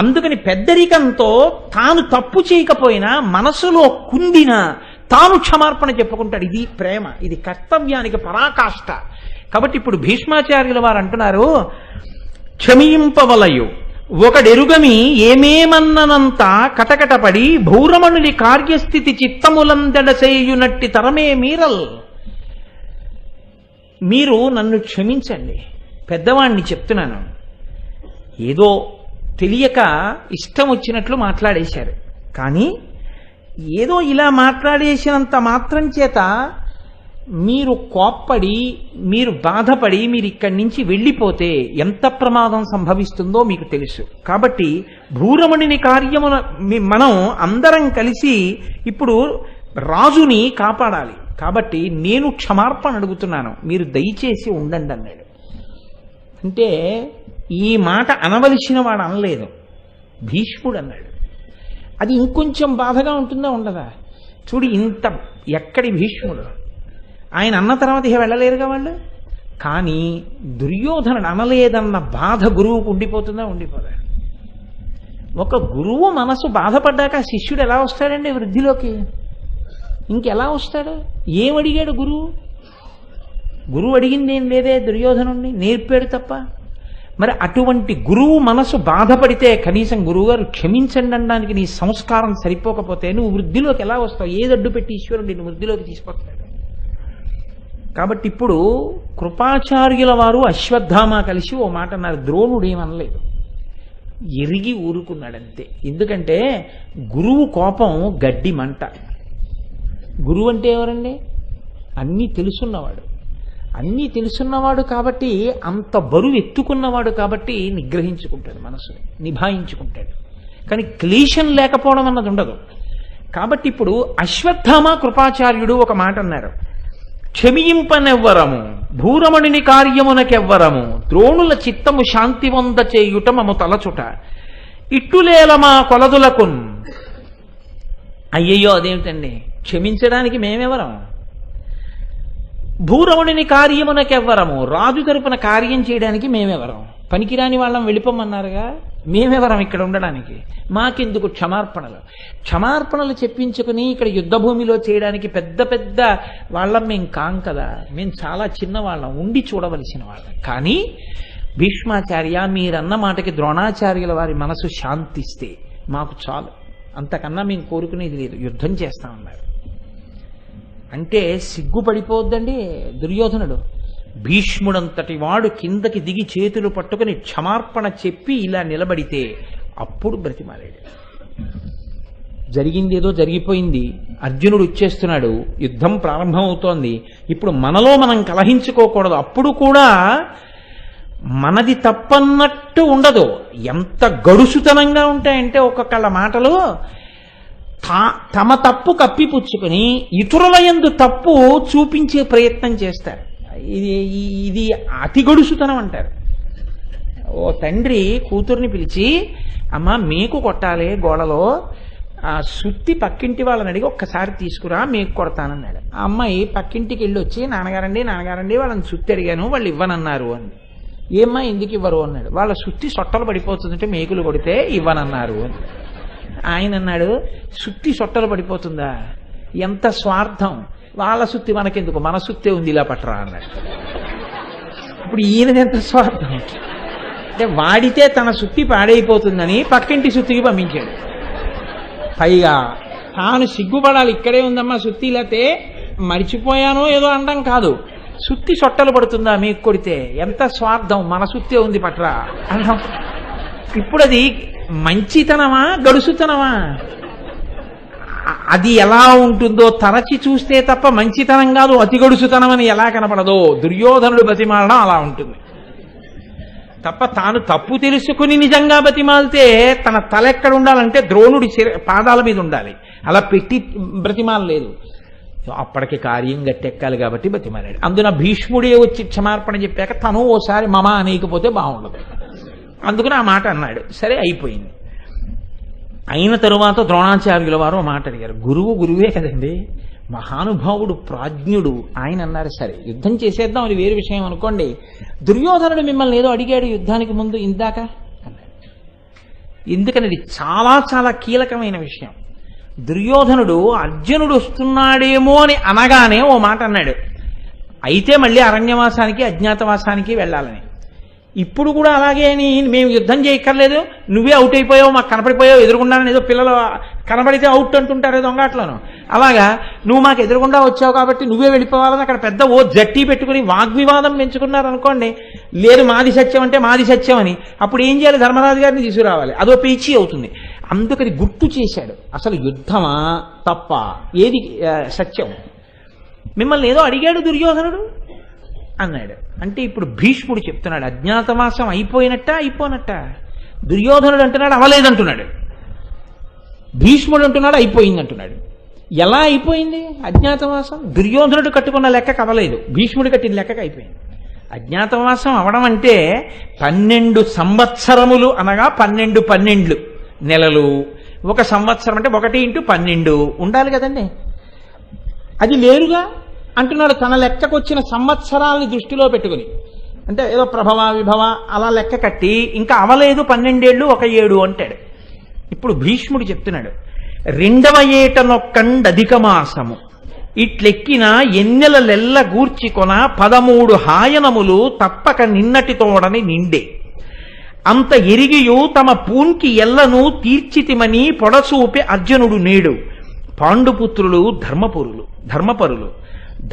అందుకని పెద్దరికంతో తాను తప్పు చేయకపోయినా మనసులో కుందిన తాను క్షమార్పణ చెప్పుకుంటాడు. ఇది ప్రేమ, ఇది కర్తవ్యానికి పరాకాష్ట. కాబట్టి ఇప్పుడు భీష్మాచార్యుల వారు అంటున్నారు, క్షమింపవలయు ఒకడెరుగమి ఏమేమన్ననంత కటకటపడి భూరమణుని కార్యస్థితి చిత్తములందెడసేయునట్టి తరమే మీరల్. మీరు నన్ను క్షమించండి, పెద్దవాణ్ణి చెప్తున్నాను, ఏదో తెలియక ఇష్టం వచ్చినట్లు మాట్లాడేశారు, కానీ ఏదో ఇలా మాట్లాడేసినంత మాత్రం చేత మీరు కోప్పడి, మీరు బాధపడి, మీరు ఇక్కడి నుంచి వెళ్ళిపోతే ఎంత ప్రమాదం సంభవిస్తుందో మీకు తెలుసు. కాబట్టి భూరమణిని కార్యమున మనం అందరం కలిసి ఇప్పుడు రాజుని కాపాడాలి. కాబట్టి నేను క్షమార్పణ అడుగుతున్నాను, మీరు దయచేసి ఉండండి అన్నాడు. అంటే ఈ మాట అనవలసిన వాడు అనలేదు, భీష్ముడు అన్నాడు. అది ఇంకొంచెం బాధగా ఉంటుందా ఉండదా? చూడు, ఇంత ఎక్కడి భీష్ముడు, ఆయన అన్న తర్వాత ఇక వెళ్ళలేరుగా వాళ్ళు. కానీ దుర్యోధనుడు అనలేదన్న బాధ గురువుకు ఉండిపోతుందా? ఉండిపోదా? ఒక గురువు మనసు బాధపడ్డాక శిష్యుడు ఎలా వస్తాడండి వృద్ధిలోకి? ఇంకెలా వస్తాడు? ఏమడిగాడు గురువు? గురువు అడిగింది ఏం లేదే దుర్యోధనుడిని, నేర్పాడు తప్ప. మరి అటువంటి గురువు మనసు బాధపడితే కనీసం గురువుగారు క్షమించండి అనడానికి నీ సంస్కారం సరిపోకపోతే నువ్వు వృద్ధిలోకి ఎలా వస్తావు? ఏదడ్డు పెట్టి ఈశ్వరుడు నిన్ను వృద్ధిలోకి తీసుకొస్తాడు? కాబట్టి ఇప్పుడు కృపాచార్యుల వారు అశ్వత్థామ కలిసి ఓ మాట అన్నారు. ద్రోణుడు ఏమనలేదు, ఎరిగి ఊరుకున్నాడంతే. ఎందుకంటే గురువు కోపం గడ్డి మంట. గురువు అంటే ఎవరండి? అన్నీ తెలుసున్నవాడు. అన్నీ తెలుసున్నవాడు కాబట్టి, అంత బరువు ఎత్తుకున్నవాడు కాబట్టి నిగ్రహించుకుంటాడు, మనసుని నిభాయించుకుంటాడు. కానీ క్లేశం లేకపోవడం అన్నది ఉండదు. కాబట్టి ఇప్పుడు అశ్వత్థామ కృపాచార్యుడు ఒక మాట అన్నారు, క్షమింపనెవ్వరము భూరమణిని కార్యమునకెవ్వరము ద్రోణుల చిత్తము శాంతి వంద చేయుట మము తలచుట ఇట్టులేలమా కొలదులకున్. అయ్యయ్యో అదేమిటండి, క్షమించడానికి మేమెవరం? భూరమణిని కార్యమునకెవ్వరము, రాజు తరపున కార్యం చేయడానికి మేమెవరం? పనికిరాని వాళ్ళం వెళ్ళిపోమన్నారుగా. మేమెవరం ఇక్కడ ఉండడానికి, మాకెందుకు క్షమార్పణలు? క్షమార్పణలు చెప్పించుకుని ఇక్కడ యుద్ధభూమిలో చేయడానికి పెద్ద పెద్ద వాళ్ళం మేం కాం కదా, మేము చాలా చిన్నవాళ్ళం, ఉండి చూడవలసిన వాళ్ళం. కానీ భీష్మాచార్య, మీరన్న మాటకి ద్రోణాచార్యుల వారి మనసు శాంతిస్తే మాకు చాలు, అంతకన్నా మేము కోరుకునేది లేదు, యుద్ధం చేస్తామన్నారు. అంటే సిగ్గుపడిపోద్దండి దుర్యోధనుడు. భీష్ముడంతటి వాడు కిందకి దిగి చేతులు పట్టుకుని క్షమార్పణ చెప్పి ఇలా నిలబడితే అప్పుడు బ్రతిమాలాడు. జరిగిందేదో జరిగిపోయింది, అర్జునుడు వచ్చేస్తున్నాడు, యుద్ధం ప్రారంభమవుతోంది. ఇప్పుడు మనలో మనం కలహించుకోకూడదు. అప్పుడు కూడా మనది తప్పన్నట్టు ఉండదు. ఎంత గడుసుతనంగా ఉంటాయంటే ఒక్కొక్కళ్ళ మాటలు తమ తప్పు కప్పిపుచ్చుకుని ఇతరుల యందు తప్పు చూపించే ప్రయత్నం చేస్తారు. ఇది అతి గడుసుతనం అంటారు. ఓ తండ్రి కూతుర్ని పిలిచి, అమ్మ మేకు కొట్టాలి గోడలో, ఆ సుత్తి పక్కింటి వాళ్ళని అడిగి ఒక్కసారి తీసుకురా, మేకు కొడతానన్నాడు. ఆ అమ్మాయి పక్కింటికి వెళ్ళి వచ్చి, నాన్నగారండి వాళ్ళని సుత్తి అడిగాను, వాళ్ళు ఇవ్వనన్నారు అంది. ఏమ్మా ఎందుకు ఇవ్వరు అన్నాడు. వాళ్ళ సుత్తి సొట్టలు పడిపోతుందంటే మేకులు కొడితే ఇవ్వనన్నారు అని. ఆయన అన్నాడు, సుత్తి సొట్టలు పడిపోతుందా, ఎంత స్వార్థం, వాళ్ళ సుత్తి మనకెందుకు, మన సుత్తే ఉంది, ఇలా పట్టరా అన్నాడు. ఇప్పుడు ఈయనది ఎంత స్వార్థం అంటే వాడితే తన సుత్తి పాడైపోతుందని పక్కింటి సుత్తికి పంపించాడు. పైగా తాను సిగ్గుపడాలి, ఇక్కడే ఉందమ్మా సుత్తి, లేతే మరిచిపోయానో ఏదో అనడం కాదు, సుత్తి సొట్టలు పడుతుందా మీకు కొడితే, ఎంత స్వార్థం, మన సుత్తే ఉంది పట్రా అన్నాం. ఇప్పుడు అది మంచితనమా గడుసుతనమా? అది ఎలా ఉంటుందో తరచి చూస్తే తప్ప మంచితనం కాదు, అతి గడుసుతనం అని ఎలా కనపడదో దుర్యోధనుడు బతిమాలడం అలా ఉంటుంది తప్ప, తాను తప్పు తెలుసుకుని నిజంగా బతిమాలితే తన తల ఎక్కడ ఉండాలంటే ద్రోణుడి పాదాల మీద ఉండాలి, అలా పెట్టి బ్రతిమాల లేదు. అప్పటికి కార్యం గట్టెక్కాలి కాబట్టి బతిమాలాడు. అందున భీష్ముడే వచ్చి క్షమార్పణ చెప్పాక తను ఓసారి మమ అనేకపోతే బాగుండదు, అందుకని ఆ మాట అన్నాడు. సరే అయిపోయింది. అయిన తరువాత ద్రోణాచార్యుల వారు మాట అడిగారు. గురువే కదండి, మహానుభావుడు, ప్రాజ్ఞుడు, ఆయన అన్నారు సరే యుద్ధం చేసేద్దాం, అది వేరు విషయం అనుకోండి. దుర్యోధనుడు మిమ్మల్ని ఏదో అడిగాడు యుద్ధానికి ముందు ఇందాక అన్నాడు. ఎందుకని అది చాలా చాలా కీలకమైన విషయం. దుర్యోధనుడు అర్జునుడు వస్తున్నాడేమో అని అనగానే ఓ మాట అన్నాడు, అయితే మళ్ళీ అరణ్యవాసానికి అజ్ఞాతవాసానికి వెళ్ళాలని. ఇప్పుడు కూడా అలాగే అని మేము యుద్ధం చేయక్కర్లేదు, నువ్వే అవుట్ అయిపోయావు, మాకు కనపడిపోయావు ఎదురుగుండాలని, ఏదో పిల్లలు కనబడితే అవుట్ అంటుంటారు దొంగాట్లోను, అలాగా నువ్వు మాకు ఎదురుగుండా వచ్చావు కాబట్టి నువ్వే వెళ్ళిపోవాలని అక్కడ పెద్ద ఓ జట్టి పెట్టుకుని వాగ్వివాదం పెంచుకున్నారు అనుకోండి. లేదు మాది సత్యం అంటే మాది సత్యం అని, అప్పుడు ఏం చేయాలి, ధర్మరాజు గారిని తీసుకురావాలి, అదో పేచీ అవుతుంది. అందుకని గుర్తు చేశాడు, అసలు యుద్ధమా తప్ప, ఏది సత్యం, మిమ్మల్ని ఏదో అడిగాడు దుర్యోధనుడు అన్నాడు. అంటే ఇప్పుడు భీష్ముడు చెప్తున్నాడు, అజ్ఞాతవాసం అయిపోయినట్ట. దుర్యోధనుడు అంటున్నాడు అవలేదంటున్నాడు, భీష్ముడు అంటున్నాడు అయిపోయిందంటున్నాడు. ఎలా అయిపోయింది అజ్ఞాతవాసం? దుర్యోధనుడు కట్టుకున్న లెక్కకు అవలేదు, భీష్ముడు కట్టిన లెక్కకు అయిపోయింది. అజ్ఞాతవాసం అవడం అంటే 12 సంవత్సరములు అనగా 12 నెలలు. 1 సంవత్సరం అంటే 1 × 12 ఉండాలి కదండి, అది లేరుగా అంటున్నాడు. తన లెక్కకు వచ్చిన సంవత్సరాలని దృష్టిలో పెట్టుకుని, అంటే ఏదో ప్రభవ విభవ అలా లెక్క కట్టి ఇంకా అవలేదు 12 ఏళ్ళు 1 7 అంటాడు. ఇప్పుడు భీష్ముడు చెప్తున్నాడు, 2వ ఏటనొక్కండధిక మాసము ఇట్లెక్కిన ఎన్నెలలెల్ల గూర్చికొన 13 హాయనములు తప్పక నిన్నటితోడని నిండే అంత ఎరిగియు తమ పూన్కి ఎల్లను తీర్చితిమని పొడసూపే అర్జునుడు నేడు. పాండుపుత్రులు ధర్మపరులు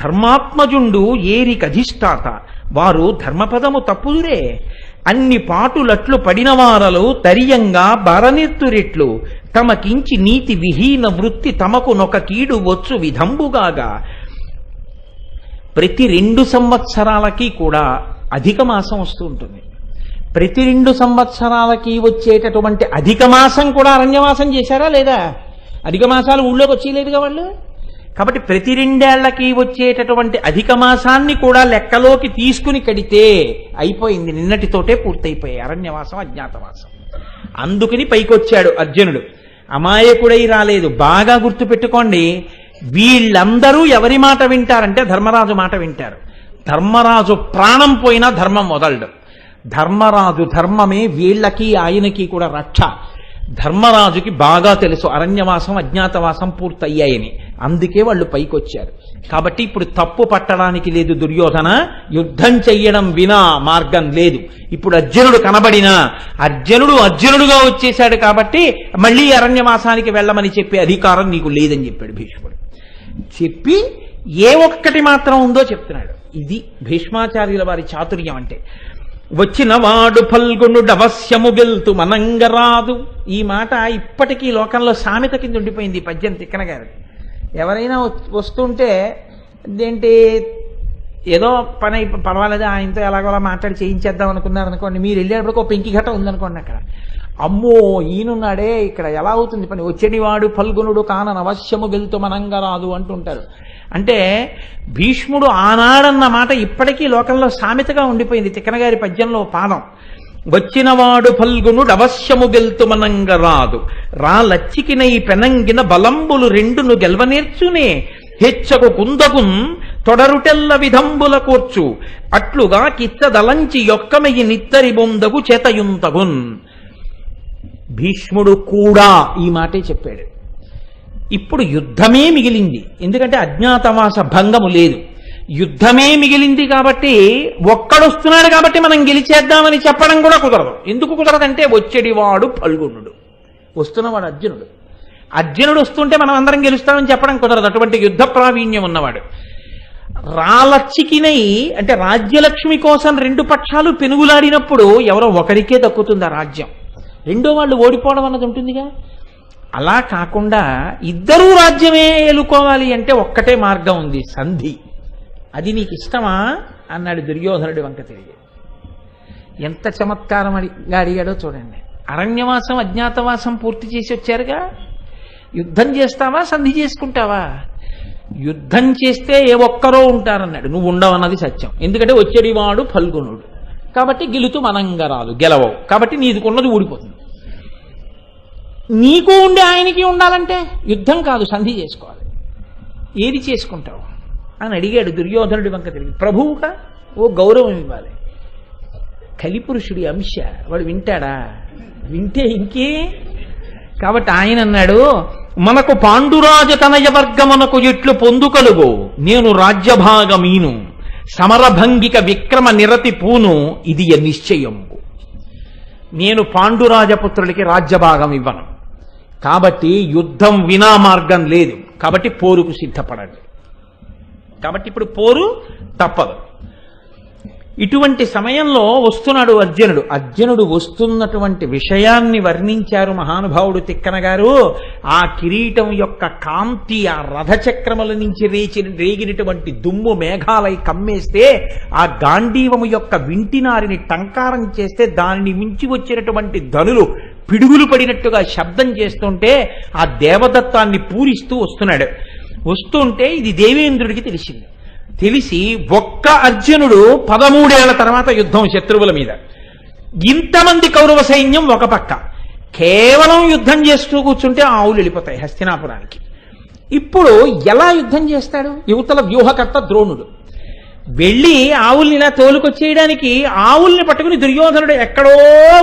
ధర్మాత్మజుండు ఏరికధిష్టాత వారు ధర్మపదము తప్పుదురే. అన్ని పాటులట్లు పడినవారలు తరియంగా బరనెత్తురెట్లు తమకించి నీతి విహీన వృత్తి తమకు నొక కీడు వచ్చు విధంబుగాగా. ప్రతి 2 సంవత్సరాలకి కూడా అధిక మాసం వస్తూ ఉంటుంది. ప్రతి 2 సంవత్సరాలకి వచ్చేటటువంటి అధిక మాసం కూడా అరణ్యవాసం చేశారా లేదా? అధిక మాసాలు ఊళ్ళోకి వచ్చేయలేదుగా వాళ్ళు. కాబట్టి ప్రతి 2 ఏళ్లకి వచ్చేటటువంటి అధిక మాసాన్ని కూడా లెక్కలోకి తీసుకుని కడితే అయిపోయింది, నిన్నటితోటే పూర్తయిపోయాయి అరణ్యవాసం అజ్ఞాతవాసం. అందుకని పైకొచ్చాడు అర్జునుడు, అమాయకుడై రాలేదు. బాగా గుర్తుపెట్టుకోండి, వీళ్ళందరూ ఎవరి మాట వింటారంటే ధర్మరాజు మాట వింటారు. ధర్మరాజు ప్రాణం పోయినా ధర్మం వదలడు. ధర్మరాజు ధర్మమే వీళ్ళకి ఆయనకి కూడా రక్ష. ధర్మరాజుకి బాగా తెలుసు అరణ్యవాసం అజ్ఞాతవాసం పూర్తయ్యాయని, అందుకే వాళ్ళు పైకొచ్చారు. కాబట్టి ఇప్పుడు తప్పు పట్టడానికి లేదు దుర్యోధన, యుద్ధం చెయ్యడం వినా మార్గం లేదు. ఇప్పుడు అర్జునుడు కనబడినా అర్జునుడుగా వచ్చేశాడు కాబట్టి మళ్ళీ అరణ్యవాసానికి వెళ్ళమని చెప్పే అధికారం నీకు లేదని చెప్పాడు భీష్ముడు. చెప్పి ఏ ఒక్కటి మాత్రం ఉందో చెప్తున్నాడు. ఇది భీష్మాచార్యుల వారి చాతుర్యం అంటే. వచ్చిన వాడు ఫల్గుణుడు అవశ్యము గెల్తు మనంగరాదు. ఈ మాట ఇప్పటికీ లోకంలో సామెత కింద ఉండిపోయింది. పద్యం తిక్కన గారు ఎవరైనా వస్తుంటే ఏంటి ఏదో పని పర్వాలేదు ఆయనతో ఎలాగోలా మాట్లాడి చేయించేద్దాం అనుకున్నారు అనుకోండి, మీరు వెళ్ళేటప్పుడు ఒక పెంకి ఘటం ఉందనుకోండి, అక్కడ అమ్మో ఈయనున్నాడే ఇక్కడ ఎలా అవుతుంది పని, వచ్చేటివాడు ఫల్గుణుడు కాన అవశ్యము గెలుతు మనంగరాదు అంటుంటారు. అంటే భీష్ముడు ఆనాడన్న మాట ఇప్పటికీ లోకంలో సామెతగా ఉండిపోయింది. తిక్కనగారి పద్యంలో పాదం వచ్చినవాడు ఫల్గుణుడు అవశ్యము గెల్తు మనంగరాదు, రా లచ్చికినై పెనంగిన బలంబులు రెండును గెల్వనేర్చునే, హెచ్చకు కుందకున్ తొడరుటెల్ల విధంబుల కూర్చు, అట్లుగా కిచ్చదలంచి యొక్కమెయి నిత్తరి బొందగు చేతయుంతగున్. భీష్ముడు కూడా ఈ మాటే చెప్పాడు. ఇప్పుడు యుద్ధమే మిగిలింది, ఎందుకంటే అజ్ఞాతవాస భంగము లేదు, యుద్ధమే మిగిలింది. కాబట్టి ఒక్కడొస్తున్నాడు కాబట్టి మనం గెలిచేద్దామని చెప్పడం కూడా కుదరదు. ఎందుకు కుదరదంటే వచ్చేడివాడు ఫల్గుణుడు, వస్తున్నవాడు అర్జునుడు. అర్జునుడు వస్తుంటే మనం అందరం గెలుస్తామని చెప్పడం కుదరదు, అటువంటి యుద్ధ ప్రావీణ్యం ఉన్నవాడు. రాలచ్చికినై అంటే రాజ్యలక్ష్మి కోసం రెండు పక్షాలు పెనుగులాడినప్పుడు ఎవరో ఒకరికే దక్కుతుంది ఆ రాజ్యం, రెండో వాళ్ళు ఓడిపోవడం అన్నది ఉంటుందిగా. అలా కాకుండా ఇద్దరూ రాజ్యమే ఏలుకోవాలి అంటే ఒక్కటే మార్గం ఉంది, సంధి. అది నీకు ఇష్టమా అన్నాడు దుర్యోధనుడి వంక తిరిగి. ఎంత చమత్కారంగా అడిగాడో చూడండి. అరణ్యవాసం అజ్ఞాతవాసం పూర్తి చేసి వచ్చారుగా, యుద్ధం చేస్తావా సంధి చేసుకుంటావా? యుద్ధం చేస్తే ఏ ఒక్కరో ఉంటారన్నాడు, నువ్వు ఉండవన్నది సత్యం. ఎందుకంటే వచ్చేడివాడు ఫల్గుణుడు కాబట్టి గెలుతూ మనంగరాదు, గెలవవు కాబట్టి నీకున్నది ఊడిపోతుంది. నీకు ఉండి ఆయనకి ఉండాలంటే యుద్ధం కాదు సంధి చేసుకోవాలి. ఏది చేసుకుంటావు అని అడిగాడు దుర్యోధనుడి వంక తిరిగి. ప్రభువుగా ఓ గౌరవం ఇవ్వాలి. కలిపురుషుడి అంశ, వాడు వింటాడా? వింటే ఇంకే. కాబట్టి ఆయన అన్నాడు, మనకు పాండురాజ తనయ వర్గమునకు ఎట్లు పొందుకలుగో, నేను రాజ్యభాగమీను సమరభంగిక విక్రమ నిరతి పూను, ఇది నిశ్చయము. నేను పాండురాజపుత్రులకి రాజ్యభాగం ఇవ్వను, కాబట్టి యుద్ధం వినా మార్గం లేదు, కాబట్టి పోరుకు సిద్ధపడండి. కాబట్టి ఇప్పుడు పోరు తప్పదు. ఇటువంటి సమయంలో వస్తున్నాడు అర్జునుడు. అర్జునుడు వస్తున్నటువంటి విషయాన్ని వర్ణించారు మహానుభావుడు తిక్కన గారు. ఆ కిరీటం యొక్క కాంతి, ఆ రథచక్రముల నుంచి రేగినటువంటి దుమ్ము మేఘాలై కమ్మేస్తే, ఆ గాంధీవము యొక్క వింటినారిని టంకారం చేస్తే దానిని మించి వచ్చినటువంటి ధనులు పిడుగులు పడినట్టుగా శబ్దం చేస్తుంటే ఆ దేవదత్తాన్ని పూరిస్తూ వస్తున్నాడు. వస్తుంటే ఇది దేవేంద్రుడికి తెలిసింది. తెలిసి ఒక్క అర్జునుడు 13 ఏళ్ల తర్వాత యుద్ధం శత్రువుల మీద, ఇంతమంది కౌరవ సైన్యం ఒక పక్క, కేవలం యుద్ధం చేస్తూ కూర్చుంటే ఆవులు వెళ్ళిపోతాయి హస్తినాపురానికి. ఇప్పుడు ఎలా యుద్ధం చేస్తాడు? యువతల వ్యూహకర్త ద్రోణుడు వెళ్ళి ఆవుల్ని ఇలా తోలుకొచ్చేయడానికి ఆవుల్ని పట్టుకుని దుర్యోధనుడు ఎక్కడో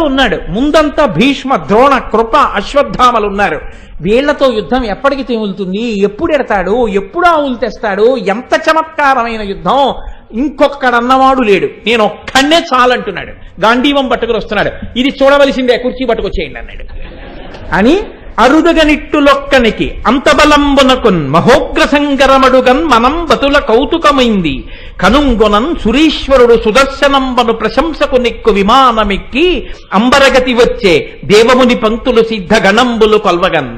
ఉన్నాడు. ముందంతా భీష్మ, ద్రోణ, కృప, అశ్వత్థామలు ఉన్నారు. వీళ్లతో యుద్ధం ఎప్పటికి తెములుతుంది? ఎప్పుడు ఎడతాడు? ఎప్పుడు ఆవులు తెస్తాడు? ఎంత చమత్కారమైన యుద్ధం! ఇంకొక్కడన్నవాడు లేడు, నేను ఒక్కడే చాలంటున్నాడు. గాంధీవం పట్టుకుని వస్తున్నాడు. ఇది చూడవలసిందే, కుర్చీ పట్టుకొచ్చేయండి అన్నాడు. అని అరుదగనిట్టులొక్కనికి అంతబలంబునకున్ మహోగ్ర సంగరమడుగన్ మనం బతుల కౌతుకమైంది, కనుంగొనన్ సురీశ్వరుడు సుదర్శనంబను ప్రశంసకు నిక్కు విమానమెక్కి అంబరగతి వచ్చే దేవముని పంక్తులు సిద్ధ గణంబులు కొల్వగన్.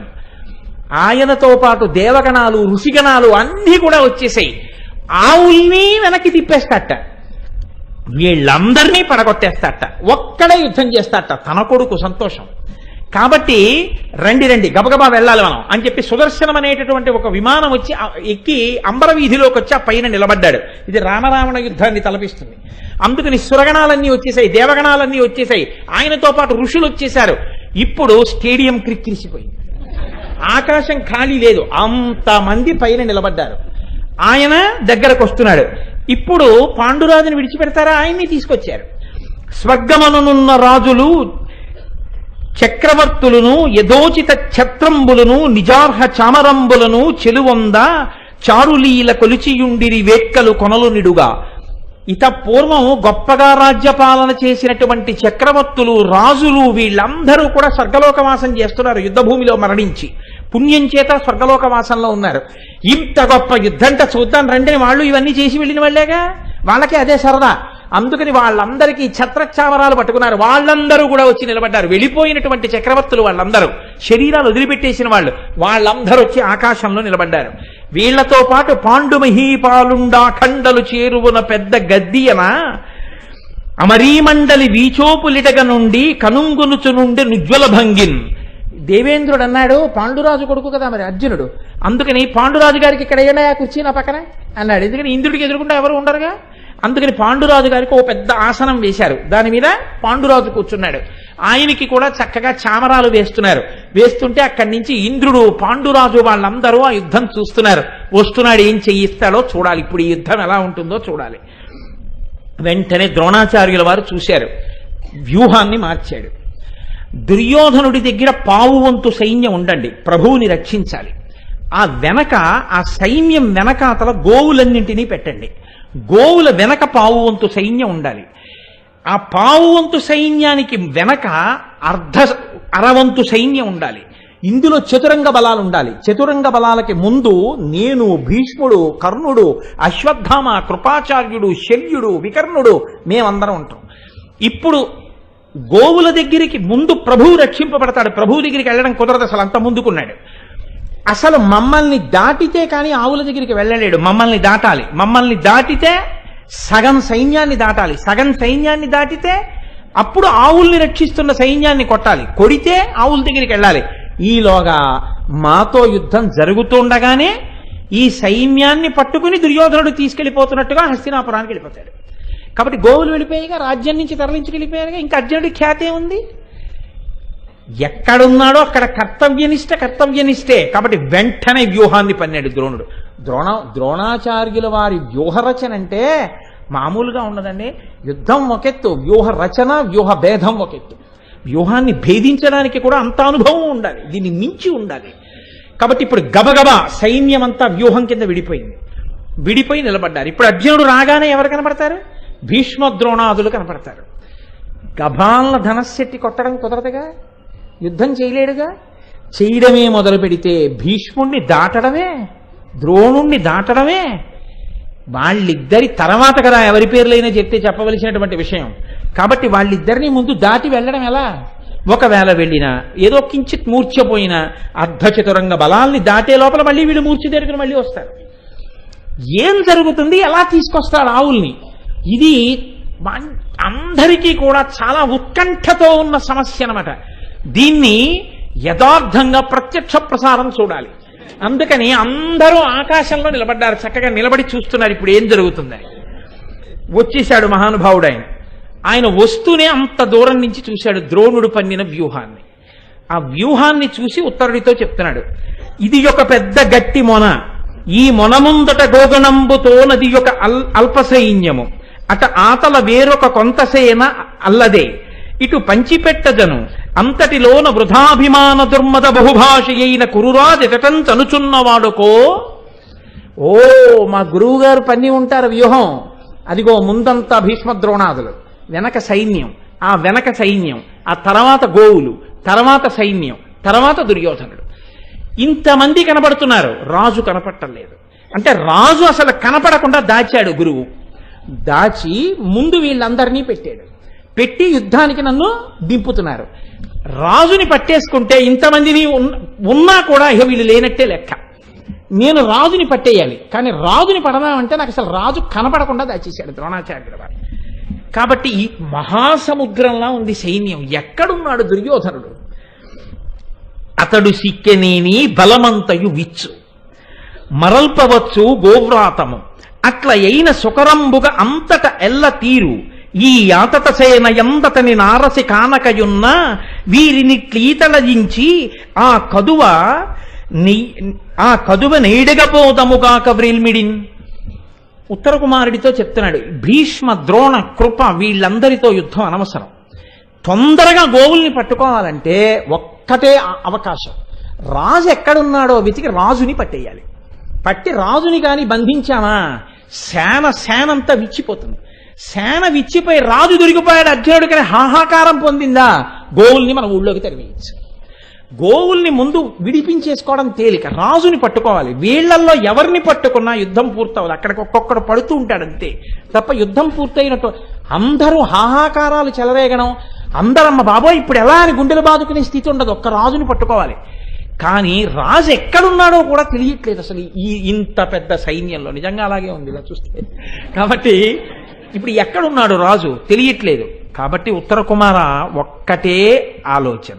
ఆయనతో పాటు దేవగణాలు, ఋషిగణాలు అన్నీ కూడా వచ్చేసాయి. ఆవుల్ని వెనక్కి తిప్పేస్తాట, వీళ్ళందరినీ పడగొట్టేస్తాట, ఒక్కడే యుద్ధం చేస్తాట. తన కొడుకు సంతోషం కాబట్టి రండి రండి గబగబా వెళ్ళాలి మనం అని చెప్పి సుదర్శనం అనేటటువంటి ఒక విమానం వచ్చి ఎక్కి అంబర వీధిలోకి వచ్చి ఆ పైన నిలబడ్డాడు. ఇది రామరావణ యుద్ధాన్ని తలపిస్తుంది. అందుకని సురగణాలన్నీ వచ్చేసాయి, దేవగణాలన్నీ వచ్చేసాయి, ఆయనతో పాటు ఋషులు వచ్చేశారు. ఇప్పుడు స్టేడియం క్రిక్కిరిసిపోయింది, ఆకాశం ఖాళీ లేదు, అంతమంది పైన నిలబడ్డారు. ఆయన దగ్గరకు వస్తున్నాడు. ఇప్పుడు పాండురాజుని విడిచిపెడతారా? ఆయన్ని తీసుకొచ్చారు. స్వర్గమనున్న రాజులు చక్రవర్తులను యథోచిత ఛత్రంబులను నిజార్హ చామరంబులను చెలువొంద చారులీల కొలిచియుండిరి వేట్కలు కొనలు నిడుగా. ఇత పూర్వం గొప్పగా రాజ్యపాలన చేసినటువంటి చక్రవర్తులు, రాజులు వీళ్ళందరూ కూడా స్వర్గలోకవాసం చేస్తున్నారు. యుద్ధభూమిలో మరణించి పుణ్యం చేత స్వర్గలోకవాసంలో ఉన్నారు. ఇంత గొప్ప యుద్ధంట చూద్దాం రండి, వాళ్ళు ఇవన్నీ చేసి వెళ్ళిన వాళ్ళేగా, వాళ్ళకే అదే సరదా. అందుకని వాళ్ళందరికీ ఛత్రచామరాలు పట్టుకున్నారు. వాళ్ళందరూ కూడా వచ్చి నిలబడ్డారు. వెళ్ళిపోయినటువంటి చక్రవర్తులు వాళ్ళందరూ, శరీరాలు వదిలిపెట్టేసిన వాళ్ళందరూ వచ్చి ఆకాశంలో నిలబడ్డారు. వీళ్లతో పాటు పాండుమహీపాలుండా ఖండలు చేరువున పెద్ద గద్దియన అమరీమండలి వీచోపులిటగ నుండి కనుంగునుచు నుండి నుజ్వల భంగిన్. దేవేంద్రుడు అన్నాడు, పాండురాజు కొడుకు కదా మరి అర్జునుడు, అందుకని పాండురాజు గారికి ఇక్కడ ఏడా కుర్చీ నా పక్కన అన్నాడు. ఎందుకని ఇంద్రుడికి ఎదురుకుండా ఎవరు ఉండరుగా. అందుకని పాండురాజు గారికి ఓ పెద్ద ఆసనం వేశారు. దాని మీద పాండురాజు కూర్చున్నాడు. ఆయనకి కూడా చక్కగా చామరాలు వేస్తున్నారు. వేస్తుంటే అక్కడి నుంచి ఇంద్రుడు, పాండురాజు వాళ్ళందరూ ఆ యుద్ధం చూస్తున్నారు. వస్తున్నాడు, ఏం చెయ్యిస్తాడో చూడాలి, ఇప్పుడు ఈ యుద్ధం ఎలా ఉంటుందో చూడాలి. వెంటనే ద్రోణాచార్యుల వారు చూశారు, వ్యూహాన్ని మార్చాడు. దుర్యోధనుడి దగ్గర పావు వంతు సైన్యం ఉండండి, ప్రభువుని రక్షించాలి. ఆ వెనక, ఆ సైన్యం వెనకాతల గోవులన్నింటినీ పెట్టండి. గోవుల వెనక పావు వంతు సైన్యం ఉండాలి. ఆ పావు వంతు సైన్యానికి వెనక అరవంతు సైన్యం ఉండాలి. ఇందులో చతురంగ బలాలు ఉండాలి. చతురంగ బలాలకి ముందు నేను, భీష్ముడు, కర్ణుడు, అశ్వత్థామ, కృపాచార్యుడు, శల్యుడు, వికర్ణుడు, మేమందరం ఉంటాం. ఇప్పుడు గోవుల దగ్గరికి ముందు ప్రభువు రక్షింపబడతాడు. ప్రభువు దగ్గరికి వెళ్ళడం కుదరదు, అసలు అంత ముందుకున్నాడు. అసలు మమ్మల్ని దాటితే కానీ ఆవుల దగ్గరికి వెళ్ళలేడు. మమ్మల్ని దాటాలి. మమ్మల్ని దాటితే సగం సైన్యాన్ని దాటాలి. సగం సైన్యాన్ని దాటితే అప్పుడు ఆవుల్ని రక్షిస్తున్న సైన్యాన్ని కొట్టాలి. కొడితే ఆవుల దగ్గరికి వెళ్ళాలి. ఈలోగా మాతో యుద్ధం జరుగుతుండగానే ఈ సైన్యాన్ని పట్టుకుని దుర్యోధనుడు తీసుకెళ్లిపోతున్నట్టుగా హస్తినాపురానికి వెళ్ళిపోతాడు. కాబట్టి గోవులు వెళ్ళిపోయాయిగా, రాజ్యం నుంచి తరలించి వెళ్ళిపోయారుగా, ఇంకా అర్జునుడి ఖ్యాతే ఉంది. ఎక్కడున్నాడో అక్కడ కర్తవ్యనిష్టే. కాబట్టి వెంటనే వ్యూహాన్ని పన్నాడు ద్రోణుడు. ద్రోణాచార్యుల వారి వ్యూహరచన అంటే మామూలుగా ఉండదండి. యుద్ధం ఒకెత్తు, వ్యూహ రచన, వ్యూహ భేదం ఒకెత్తు. వ్యూహాన్ని భేదించడానికి కూడా అంత అనుభవం ఉండాలి, దీన్ని మించి ఉండాలి. కాబట్టి ఇప్పుడు గబగబా సైన్యం అంతా వ్యూహం కింద విడిపోయి నిలబడ్డారు. ఇప్పుడు అర్జునుడు రాగానే ఎవరు కనపడతారు? భీష్మ ద్రోణాదులు కనపడతారు. గభాలన ధనస్సెట్టి కొట్టడం కుదరదుగా, యుద్ధం చేయలేడుగా. చేయడమే మొదలు పెడితే భీష్ముణ్ణి దాటడమే, ద్రోణుణ్ణి దాటడమే. వాళ్ళిద్దరి తర్వాత కదా ఎవరి పేర్లైనా చెప్తే చెప్పవలసినటువంటి విషయం. కాబట్టి వాళ్ళిద్దరినీ ముందు దాటి వెళ్ళడం ఎలా? ఒకవేళ వెళ్ళినా ఏదో కించిత్ మూర్ఛపోయినా అర్ధచతురంగ బలాల్ని దాటే లోపల మళ్ళీ వీళ్ళు మూర్ఛ దగ్గర మళ్ళీ వస్తారు. ఏం జరుగుతుంది, ఎలా తీసుకొస్తాడు ఆవుల్ని? ఇది అందరికీ కూడా చాలా ఉత్కంఠతో ఉన్న సమస్య అన్నమాట. దీన్ని యథార్థంగా ప్రత్యక్ష ప్రసారం చూడాలి. అందుకని అందరూ ఆకాశంలో నిలబడ్డారు, చక్కగా నిలబడి చూస్తున్నారు ఇప్పుడు ఏం జరుగుతుందని. వచ్చేశాడు మహానుభావుడు ఆయన వస్తూనే అంత దూరం నుంచి చూశాడు ద్రోణుడు పన్నిన వ్యూహాన్ని. ఆ వ్యూహాన్ని చూసి ఉత్తరుడితో చెప్తున్నాడు, ఇది ఒక పెద్ద గట్టి మొన, ఈ మొన ముందట గోగణంబుతో నది ఒక అల్ప సైన్యము, అట ఆతల వేరొక కొంతసేన అల్లదే, ఇటు పంచిపెట్టజను అంతటిలోన వృధాభిమాన దుర్మద బహుభాష అయిన కురురాజటంచనుచున్నవాడుకో. ఓ మా గురువు గారు పన్ని ఉంటారు వ్యూహం. అదిగో ముందంతా భీష్మ ద్రోణాదులు, వెనక సైన్యం, ఆ వెనక సైన్యం, ఆ తర్వాత గోవులు, తర్వాత సైన్యం, తర్వాత దుర్యోధనుడు. ఇంతమంది కనపడుతున్నారు, రాజు కనపడటం లేదు. అంటే రాజు అసలు కనపడకుండా దాచాడు గురువు. దాచి ముందు వీళ్ళందరినీ పెట్టాడు. పెట్టి యుద్ధానికి నన్ను దింపుతున్నారు. రాజుని పట్టేసుకుంటే ఇంతమందిని ఉన్నా కూడా ఇక వీళ్ళు లేనట్టే లెక్క. నేను రాజుని పట్టేయాలి, కానీ రాజుని పడదామంటే నాకు అసలు రాజు కనపడకుండా దాచేశాడు ద్రోణాచార్యుల వారు. కాబట్టి ఈ మహాసముద్రంలా ఉంది సైన్యం. ఎక్కడున్నాడు దుర్యోధనుడు? అతడు సిక్కెనేని బలమంతయు విచ్చు మరల్పవచ్చు గోవ్రాతము, అట్ల అయిన సుకరంబుగా అంతట ఎల్ల తీరు, ఈ యాతత సేన ఎందతని నారసి కానకయున్న వీరిని క్లీతలజించి ఆ కదువ నేడగపోదముగాక వ్రిల్మిడిన్. ఉత్తర కుమారుడితో చెప్తున్నాడు, భీష్మ ద్రోణ కృప వీళ్ళందరితో యుద్ధం అనవసరం, తొందరగా గోవుల్ని పట్టుకోవాలంటే ఒక్కటే అవకాశం, రాజు ఎక్కడున్నాడో వెతికి రాజుని పట్టేయాలి. పట్టి రాజుని కానీ బంధించామా సేనంతా విచ్చిపోతుంది. సేన విచ్చిపోయి రాజు దొరికిపోయాడు అర్జునుడు కానీ హాహాకారం పొందిందా, గోవుల్ని మన ఊళ్ళోకి తరివేయచ్చు. గోవుల్ని ముందు విడిపించేసుకోవడం తేలిక, రాజుని పట్టుకోవాలి. వీళ్లల్లో ఎవరిని పట్టుకున్నా యుద్ధం పూర్తవుతుంది, అక్కడికి ఒక్కొక్కడు పడుతూ ఉంటాడంతే తప్ప యుద్ధం పూర్తయినట్టు అందరూ హాహాకారాలు చెలరేగడం, అందరమ్మ బాబోయ్ ఇప్పుడు ఎలా అని గుండెలు బాదుకునే స్థితి ఉండదు, ఒక్క రాజుని పట్టుకోవాలి. కానీ రాజు ఎక్కడున్నాడో కూడా తెలియట్లేదు అసలు ఇంత పెద్ద సైన్యంలో. నిజంగా అలాగే ఉంది ఇలా చూస్తే. కాబట్టి ఇప్పుడు ఎక్కడున్నాడు రాజు తెలియట్లేదు. కాబట్టి ఉత్తర కుమార ఒక్కటే ఆలోచన,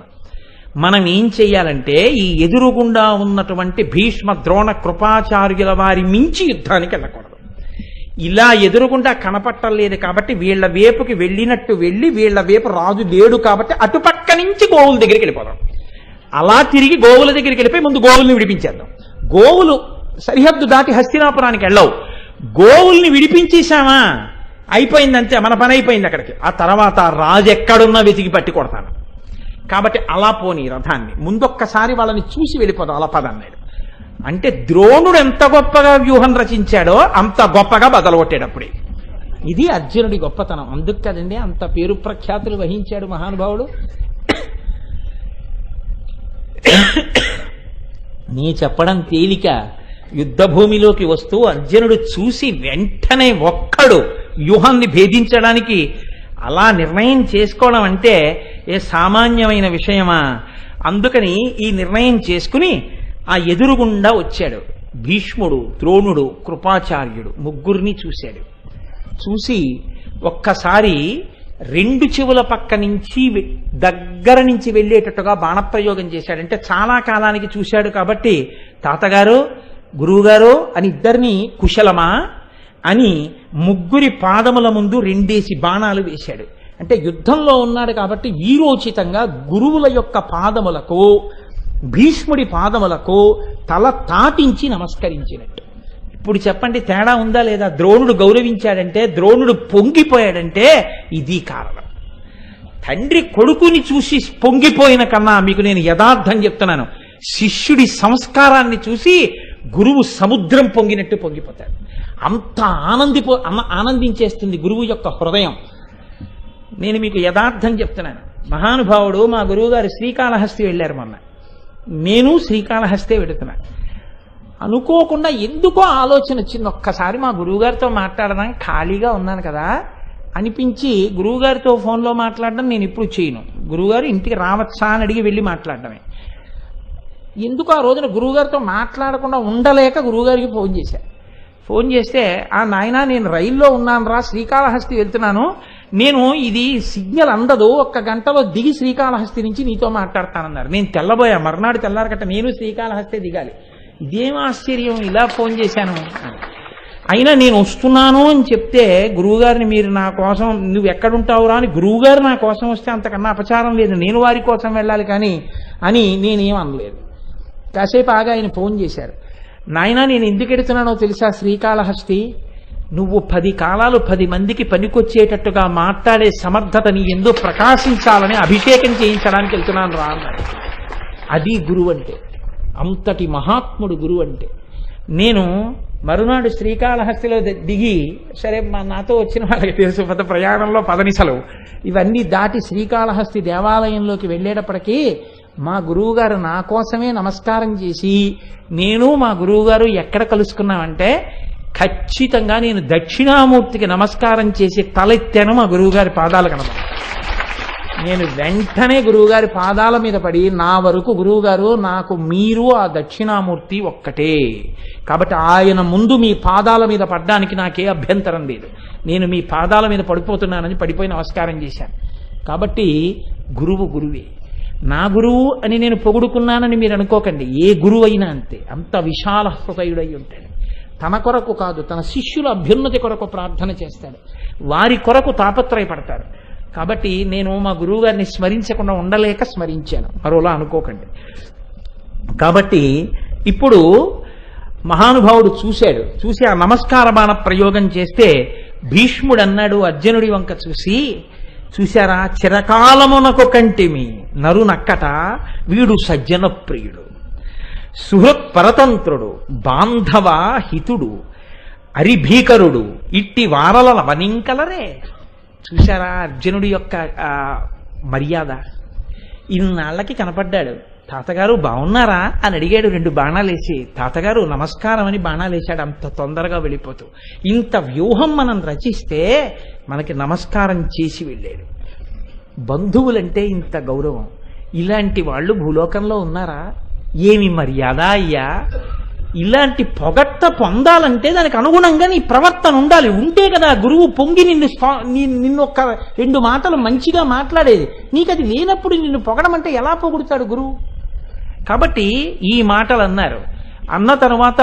మనం ఏం చెయ్యాలంటే ఈ ఎదురుగుండా ఉన్నటువంటి భీష్మ ద్రోణ కృపాచార్యుల వారి మించి యుద్ధానికి వెళ్ళకూడదు. ఇలా ఎదురుగుండా కనపట్టలేదు కాబట్టి వీళ్ల వేపుకి వెళ్ళినట్టు వెళ్ళి వీళ్ల వేపు రాజు లేడు కాబట్టి అటుపక్క నుంచి గోవుల దగ్గరికి వెళ్ళిపోదాం. అలా తిరిగి గోవుల దగ్గరికి వెళ్ళిపోయి ముందు గోవుల్ని విడిపించేద్దాం. గోవులు సరిహద్దు దాటి హస్తినాపురానికి వెళ్ళవు. గోవుల్ని విడిపించేశామా అయిపోయిందంతే, మన పని అయిపోయింది అక్కడికి. ఆ తర్వాత రాజు ఎక్కడున్నా వెతికి పట్టి కొడతాను. కాబట్టి అలా పోని రథాన్ని ముందొక్కసారి వాళ్ళని చూసి వెళ్ళిపోదాం, అలా పదన్నాడు. అంటే ద్రోణుడు ఎంత గొప్పగా వ్యూహం రచించాడో అంత గొప్పగా బదలగొట్టాడప్పుడే. ఇది అర్జునుడి గొప్పతనం. అందుకు కదండి అంత పేరు ప్రఖ్యాతులు వహించాడు మహానుభావుడు. నీ చెప్పడం తేలిక, యుద్ధ భూమిలోకి వస్తూ అర్జునుడు చూసి వెంటనే ఒక్కడు వ్యూహాన్ని భేదించడానికి అలా నిర్ణయం చేసుకోవడం అంటే ఏ సామాన్యమైన విషయమా? అందుకని ఈ నిర్ణయం చేసుకుని ఆ ఎదురుగుండా వచ్చాడు. భీష్ముడు, ద్రోణుడు, కృపాచార్యుడు ముగ్గురిని చూశాడు. చూసి ఒక్కసారి రెండు చెవుల పక్క నుంచి దగ్గర నుంచి వెళ్ళేటట్టుగా బాణప్రయోగం చేశాడంటే చాలా కాలానికి చూశాడు కాబట్టి తాతగారు గురువుగారు అని ఇద్దరిని కుశలమా అని ముగ్గురి పాదముల ముందు రెండేసి బాణాలు వేశాడు. అంటే యుద్ధంలో ఉన్నాడు కాబట్టి వీరోచితంగా గురువుల యొక్క పాదములకు భీష్ముడి పాదములకు తల తాటించి నమస్కరించినట్టు. ఇప్పుడు చెప్పండి తేడా ఉందా లేదా? ద్రోణుడు గౌరవించాడంటే, ద్రోణుడు పొంగిపోయాడంటే ఇది కారణం. తండ్రి కొడుకుని చూసి పొంగిపోయిన కన్నా మీకు నేను యథార్థం చెప్తున్నాను, శిష్యుడి సంస్కారాన్ని చూసి గురువు సముద్రం పొంగినట్టు పొంగిపోతాడు. అంత ఆనందించేస్తుంది గురువు యొక్క హృదయం. నేను మీకు యథార్థం చెప్తున్నాను. మహానుభావుడు మా గురువు గారు శ్రీకాళహస్తి వెళ్ళారు మొన్న. నేను శ్రీకాళహస్తే వెళుతున్నాను. అనుకోకుండా ఎందుకో ఆలోచన వచ్చింది, ఒక్కసారి మా గురువుగారితో మాట్లాడదాం, ఖాళీగా ఉన్నాను కదా అనిపించి గురువుగారితో ఫోన్లో మాట్లాడడం నేను ఇప్పుడు చేయను. గురువుగారు ఇంటికి రావచ్చా అని అడిగి వెళ్ళి మాట్లాడడమే. ఎందుకు ఆ రోజున గురువుగారితో మాట్లాడకుండా ఉండలేక గురువుగారికి ఫోన్ చేశాను. ఫోన్ చేస్తే, ఆ నాయన నేను రైల్లో ఉన్నాను రా, శ్రీకాళహస్తి వెళ్తున్నాను, నేను ఇది సిగ్నల్ అందదు, 1 గంటలో దిగి శ్రీకాళహస్తి నుంచి నీతో మాట్లాడతానన్నారు. నేను తెల్లబోయా, మర్నాడు తెల్లారకట్ట నేను శ్రీకాళహస్తి దిగాలి. ఇదేం ఆశ్చర్యం, ఇలా ఫోన్ చేశాను. అయినా నేను వస్తున్నాను అని చెప్తే గురువుగారిని మీరు నా కోసం నువ్వు ఎక్కడుంటావురా అని గురువుగారు నా కోసం వస్తే అంతకన్నా అపచారం లేదు, నేను వారి కోసం వెళ్ళాలి కానీ అని నేనేం అనలేదు. కాసేపు ఆగా ఆయన ఫోన్ చేశారు. నాయనా నేను ఎందుకు ఎడుతున్నానో తెలుసా శ్రీకాళహస్తి, నువ్వు 10 కాలాలు 10 మందికి పనికొచ్చేటట్టుగా మాట్లాడే సమర్థత నీ ఎందు ప్రకాశించాలని అభిషేకం చేయించడానికి వెళ్తున్నాను రా అన్నాడు. అది గురువు అంటే, అంతటి మహాత్ముడు గురువు అంటే. నేను మరునాడు శ్రీకాళహస్తిలో దిగి, సరే నాతో వచ్చిన వాళ్ళకి తెలుసు పెద్ద ప్రయాణంలో పదనిసలు ఇవన్నీ దాటి శ్రీకాళహస్తి దేవాలయంలోకి వెళ్ళేటప్పటికీ మా గురువుగారు నా కోసమే నమస్కారం చేసి, నేను మా గురువుగారు ఎక్కడ కలుసుకున్నామంటే ఖచ్చితంగా నేను దక్షిణామూర్తికి నమస్కారం చేసి తలెత్తాను, మా గురువుగారి పాదాలు కనబడి. నేను వెంటనే గురువుగారి పాదాల మీద పడి, నా వరకు గురువుగారు నాకు మీరు ఆ దక్షిణామూర్తి ఒక్కటే, కాబట్టి ఆయన ముందు మీ పాదాల మీద పడ్డానికి నాకే అభ్యంతరం లేదు, నేను మీ పాదాల మీద పడిపోతున్నానని పడిపోయి నమస్కారం చేశాను. కాబట్టి గురువు గురువే. నా గురువు అని నేను పొగుడుకున్నానని మీరు అనుకోకండి, ఏ గురువు అయినా అంతే, అంత విశాల హృదయుడై ఉంటాడు. తన కొరకు కాదు, తన శిష్యుల అభ్యున్నతి కొరకు ప్రార్థన చేస్తాడు, వారి కొరకు తాపత్రయపడతాడు. కాబట్టి నేను మా గురువు గారిని స్మరించకుండా ఉండలేక స్మరించాను, మరోలా అనుకోకండి. కాబట్టి ఇప్పుడు మహానుభావుడు చూశాడు. చూసి ఆ నమస్కార బాణ ప్రయోగం చేస్తే భీష్ముడు అన్నాడు అర్జునుడి వంక చూసి, చూశారా, చిరకాలమునకు కంటిమి నరునక్కట వీడు సజ్జన ప్రియుడు, సుహృత్ పరతంత్రుడు, బాంధవ హితుడు, అరిభీకరుడు, ఇట్టి వారల వనింకలరే. చూశారా అర్జునుడి యొక్క మర్యాద. ఇన్నాళ్ళకి కనపడ్డాడు. తాతగారు బాగున్నారా అని అడిగాడు. 2 బాణాలేసి, తాతగారు నమస్కారం అని బాణాలేశాడు. అంత తొందరగా వెళ్ళిపోతూ ఇంత వ్యూహం మనం రచిస్తే మనకి నమస్కారం చేసి వెళ్ళాడు. బంధువులంటే ఇంత గౌరవం. ఇలాంటి వాళ్ళు భూలోకంలో ఉన్నారా? ఏమి మర్యాద అయ్యా! ఇలాంటి పొగట్ట పొందాలంటే దానికి అనుగుణంగా నీ ప్రవర్తన ఉండాలి. ఉంటే కదా గురువు పొంగి నిన్ను ఒక్క 2 మాటలు మంచిగా మాట్లాడేది. నీకు అది లేనప్పుడు నిన్ను పొగడమంటే ఎలా పొగుడుతాడు గురువు? కాబట్టి ఈ మాటలు అన్నారు. అన్న తర్వాత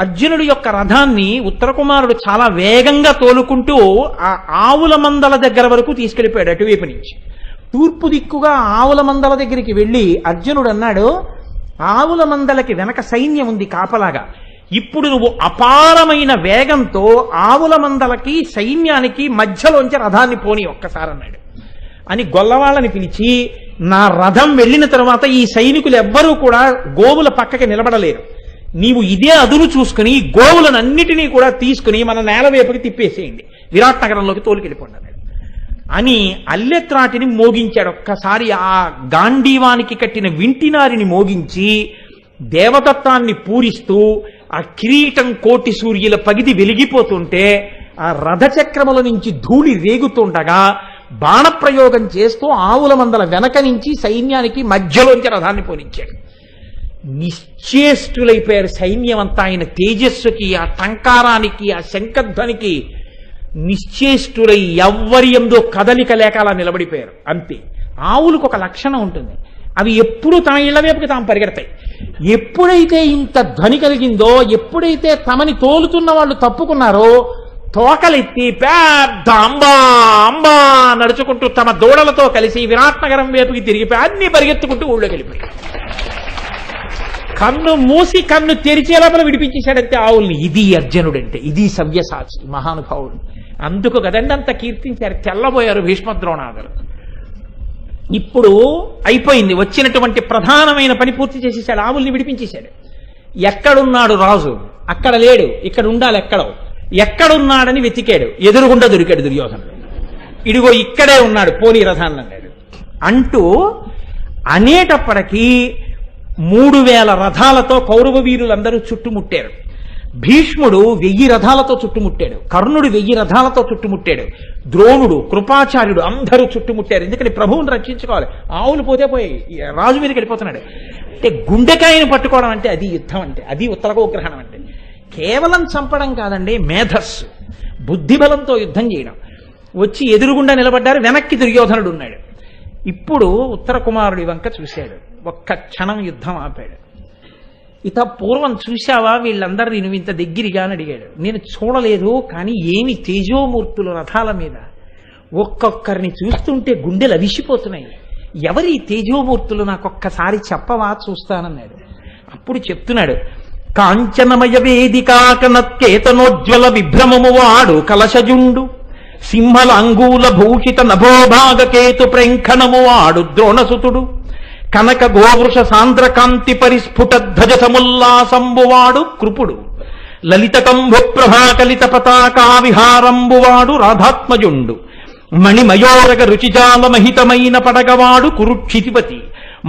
అర్జునుడి యొక్క రథాన్ని ఉత్తర కుమారుడు చాలా వేగంగా తోలుకుంటూ ఆ ఆవుల మందల దగ్గర వరకు తీసుకెళ్ళిపోయాడు. అటువైపు నుంచి తూర్పు దిక్కుగా ఆవుల మందల దగ్గరికి వెళ్ళి అర్జునుడు అన్నాడు, ఆవుల మందలకి వెనక సైన్యం ఉంది కాపలాగా. ఇప్పుడు నువ్వు అపారమైన వేగంతో ఆవుల మందలకి సైన్యానికి మధ్యలోంచి రథాన్ని పోని ఒక్కసారి అన్నాడు. అని గొల్లవాళ్ళని పిలిచి, నా రథం వెళ్ళిన తర్వాత ఈ సైనికులు ఎవ్వరూ కూడా గోవుల పక్కకి నిలబడలేరు. నీవు ఇదే అదును చూసుకుని గోవులనన్నిటినీ కూడా తీసుకుని మన నేల వైపుకి తిప్పేసేయండి, విరాట్ నగరంలోకి తోలుకెళ్ళిపోండి అన్నాడు. అని అల్లెత్రాటిని మోగించాడు. ఒక్కసారి ఆ గాంధీవానికి కట్టిన వింటినారిని మోగించి దేవదత్తాన్ని పూరిస్తూ ఆ కిరీటం కోటి సూర్యుల పగిది వెలిగిపోతుంటే ఆ రథచక్రముల నుంచి ధూళి రేగుతుండగా బాణప్రయోగం చేస్తూ ఆవుల మందల వెనక నుంచి సైన్యానికి మధ్యలోంచి రథాన్ని పోనిచ్చాడు. నిశ్చేష్టులైపోయారు సైన్యం అంతా. ఆయన తేజస్సుకి, ఆ టంకారానికి, ఆ శంఖధ్వనికి నిశ్చేష్టులై ఎవ్వరి ఎందో కదలిక లేక అలా నిలబడిపోయారు. అంతే. ఆవులకు ఒక లక్షణం ఉంటుంది, అవి ఎప్పుడు తమ ఇళ్ల వైపుకి తాము పరిగెడతాయి. ఎప్పుడైతే ఇంత ధ్వని కలిగిందో, ఎప్పుడైతే తమని తోలుతున్న వాళ్ళు తప్పుకున్నారో, తోకలెత్తి పెద్ద అంబా అంబా నడుచుకుంటూ తమ దూడలతో కలిసి విరాట్ నగరం వైపుకి తిరిగిపోయి అన్ని పరిగెత్తుకుంటూ ఊళ్ళోకి వెళ్ళిపోయాయి. కన్ను మూసి కన్ను తెరిచే లోపల విడిపించేశాడంతే ఆవుల్ని. ఇది అర్జునుడంటే, ఇది సవ్యసాచి మహానుభావుడు. అందుకు కదండి అంత కీర్తించారు. తెల్లబోయారు భీష్మద్రోణాదులు. ఇప్పుడు అయిపోయింది. వచ్చినటువంటి ప్రధానమైన పని పూర్తి చేసేసాడు. ఆవుల్ని విడిపించేశాడు. ఎక్కడున్నాడు రాజు? అక్కడ లేడు. ఇక్కడ ఉండాలి ఎక్కడో. ఎక్కడున్నాడని వెతికాడు. ఎదురుగుండా దొరికాడు దుర్యోధనుడు. ఇడిగో ఇక్కడే ఉన్నాడు, పోనీ రథాన్ని అన్నాడు. అంటూ అనేటప్పటికీ 3000 రథాలతో కౌరవ వీరులందరూ చుట్టుముట్టారు. భీష్ముడు 1000 రథాలతో చుట్టుముట్టాడు. కర్ణుడు 1000 రథాలతో చుట్టుముట్టాడు. ద్రోణుడు, కృపాచార్యుడు అందరూ చుట్టుముట్టారు. ఎందుకని ప్రభువుని రక్షించుకోవాలి. ఆవులు పోతే పోయి రాజు మీదకి వెళ్ళిపోతున్నాడు. అంటే గుండెకాయను పట్టుకోవడం అంటే అది యుద్ధం అంటే, అది ఉత్తరగోగ్రహణం అంటే. కేవలం చంపడం కాదండి, మేధస్సు, బుద్ధిబలంతో యుద్ధం చేయడం. వచ్చి ఎదురుగుండా నిలబడ్డారు. వెనక్కి దుర్యోధనుడు ఉన్నాడు. ఇప్పుడు ఉత్తర కుమారుడి వంక చూశాడు. ఒక్క క్షణం యుద్ధం ఆపాడు. ఇత పూర్వం చూశావా వీళ్ళందరినీ నువ్వు ఇంత దగ్గరగా అని అడిగాడు. నేను చూడలేదు, కానీ ఏమి తేజోమూర్తులు రథాల మీద. ఒక్కొక్కరిని చూస్తుంటే గుండెలు అవిసిపోతున్నాయి. ఎవరి తేజోమూర్తులు నాకొక్కసారి చెప్పవా, చూస్తానన్నాడు. అప్పుడు చెప్తున్నాడు. కాంచనమయ వేదికాకనత్కేతనోజ్వల విభ్రమము వాడు కలశజుండు, సింహల అంగూల భూషిత నభోభాగకేతు ప్రేంఖణము వాడు ద్రోణసుతుడు, కనక గోవృష సాంద్రకాంతి పరిస్ఫుట ధ్వజ సముల్లాసంబువాడు కృపుడు, లలిత కంభు ప్రభాకలిత పతాకా విహారంబువాడు రాధాత్మజుండు, మణిమయోరగ రుచిజాల మహితమైన పడగవాడు కురుక్షితిపతి,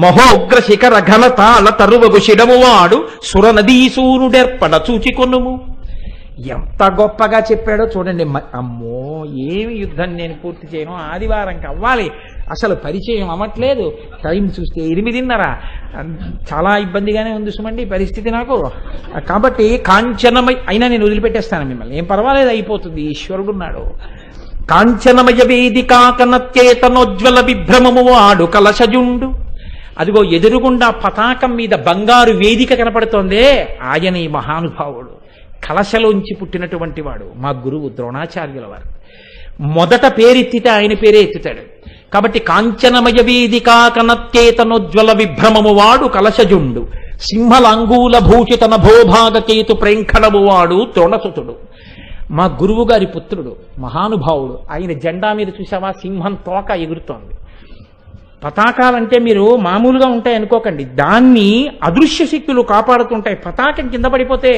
మహోగ్ర శిఖర ఘనతాళ తరువగు శిడమువాడు సురనదీసూనుడెర్పడ చూచికొనుము. ఎంత గొప్పగా చెప్పాడో చూడండి. అమ్మో ఏమి యుద్ధం నేను పూర్తి చేయను, ఆదివారంకి అవ్వాలి, అసలు పరిచయం అవ్వట్లేదు. టైం చూస్తే 8:30. చాలా ఇబ్బందిగానే ఉంది సుమండి పరిస్థితి నాకు. కాబట్టి కాంచనమయ అయినా నేను వదిలిపెట్టేస్తాను మిమ్మల్ని, ఏం పర్వాలేదు, అయిపోతుంది, ఈశ్వరుడున్నాడు. కాంచనమయ వేదికాకనత్యేతనోజ్వల విభ్రమము వాడు కలశజుండు. అదిగో ఎదురుగుండా పతాకం మీద బంగారు వేదిక కనపడుతోందే, ఆయన ఈ మహానుభావుడు, కలశలోంచి పుట్టినటువంటి వాడు, మా గురువు ద్రోణాచార్యుల వారు. మొదట పేరెత్తితే ఆయన పేరే ఎత్తుతాడు. కాబట్టి కాంచనమయ వేదికాకనత్యేతనోజ్వల విభ్రమము వాడు కలశజుండు, సింహలాంగూల భూషిత నభోభాగకేతు ప్రేంఖణము వాడు ద్రోణసుతుడు. మా గురువు గారి పుత్రుడు, మహానుభావుడు. ఆయన జెండా మీద చూసావా, సింహం తోక ఎగురుతోంది. పతాకాలంటే మీరు మామూలుగా ఉంటాయి అనుకోకండి, దాన్ని అదృశ్య శక్తులు కాపాడుతుంటాయి. పతాకం కింద పడిపోతే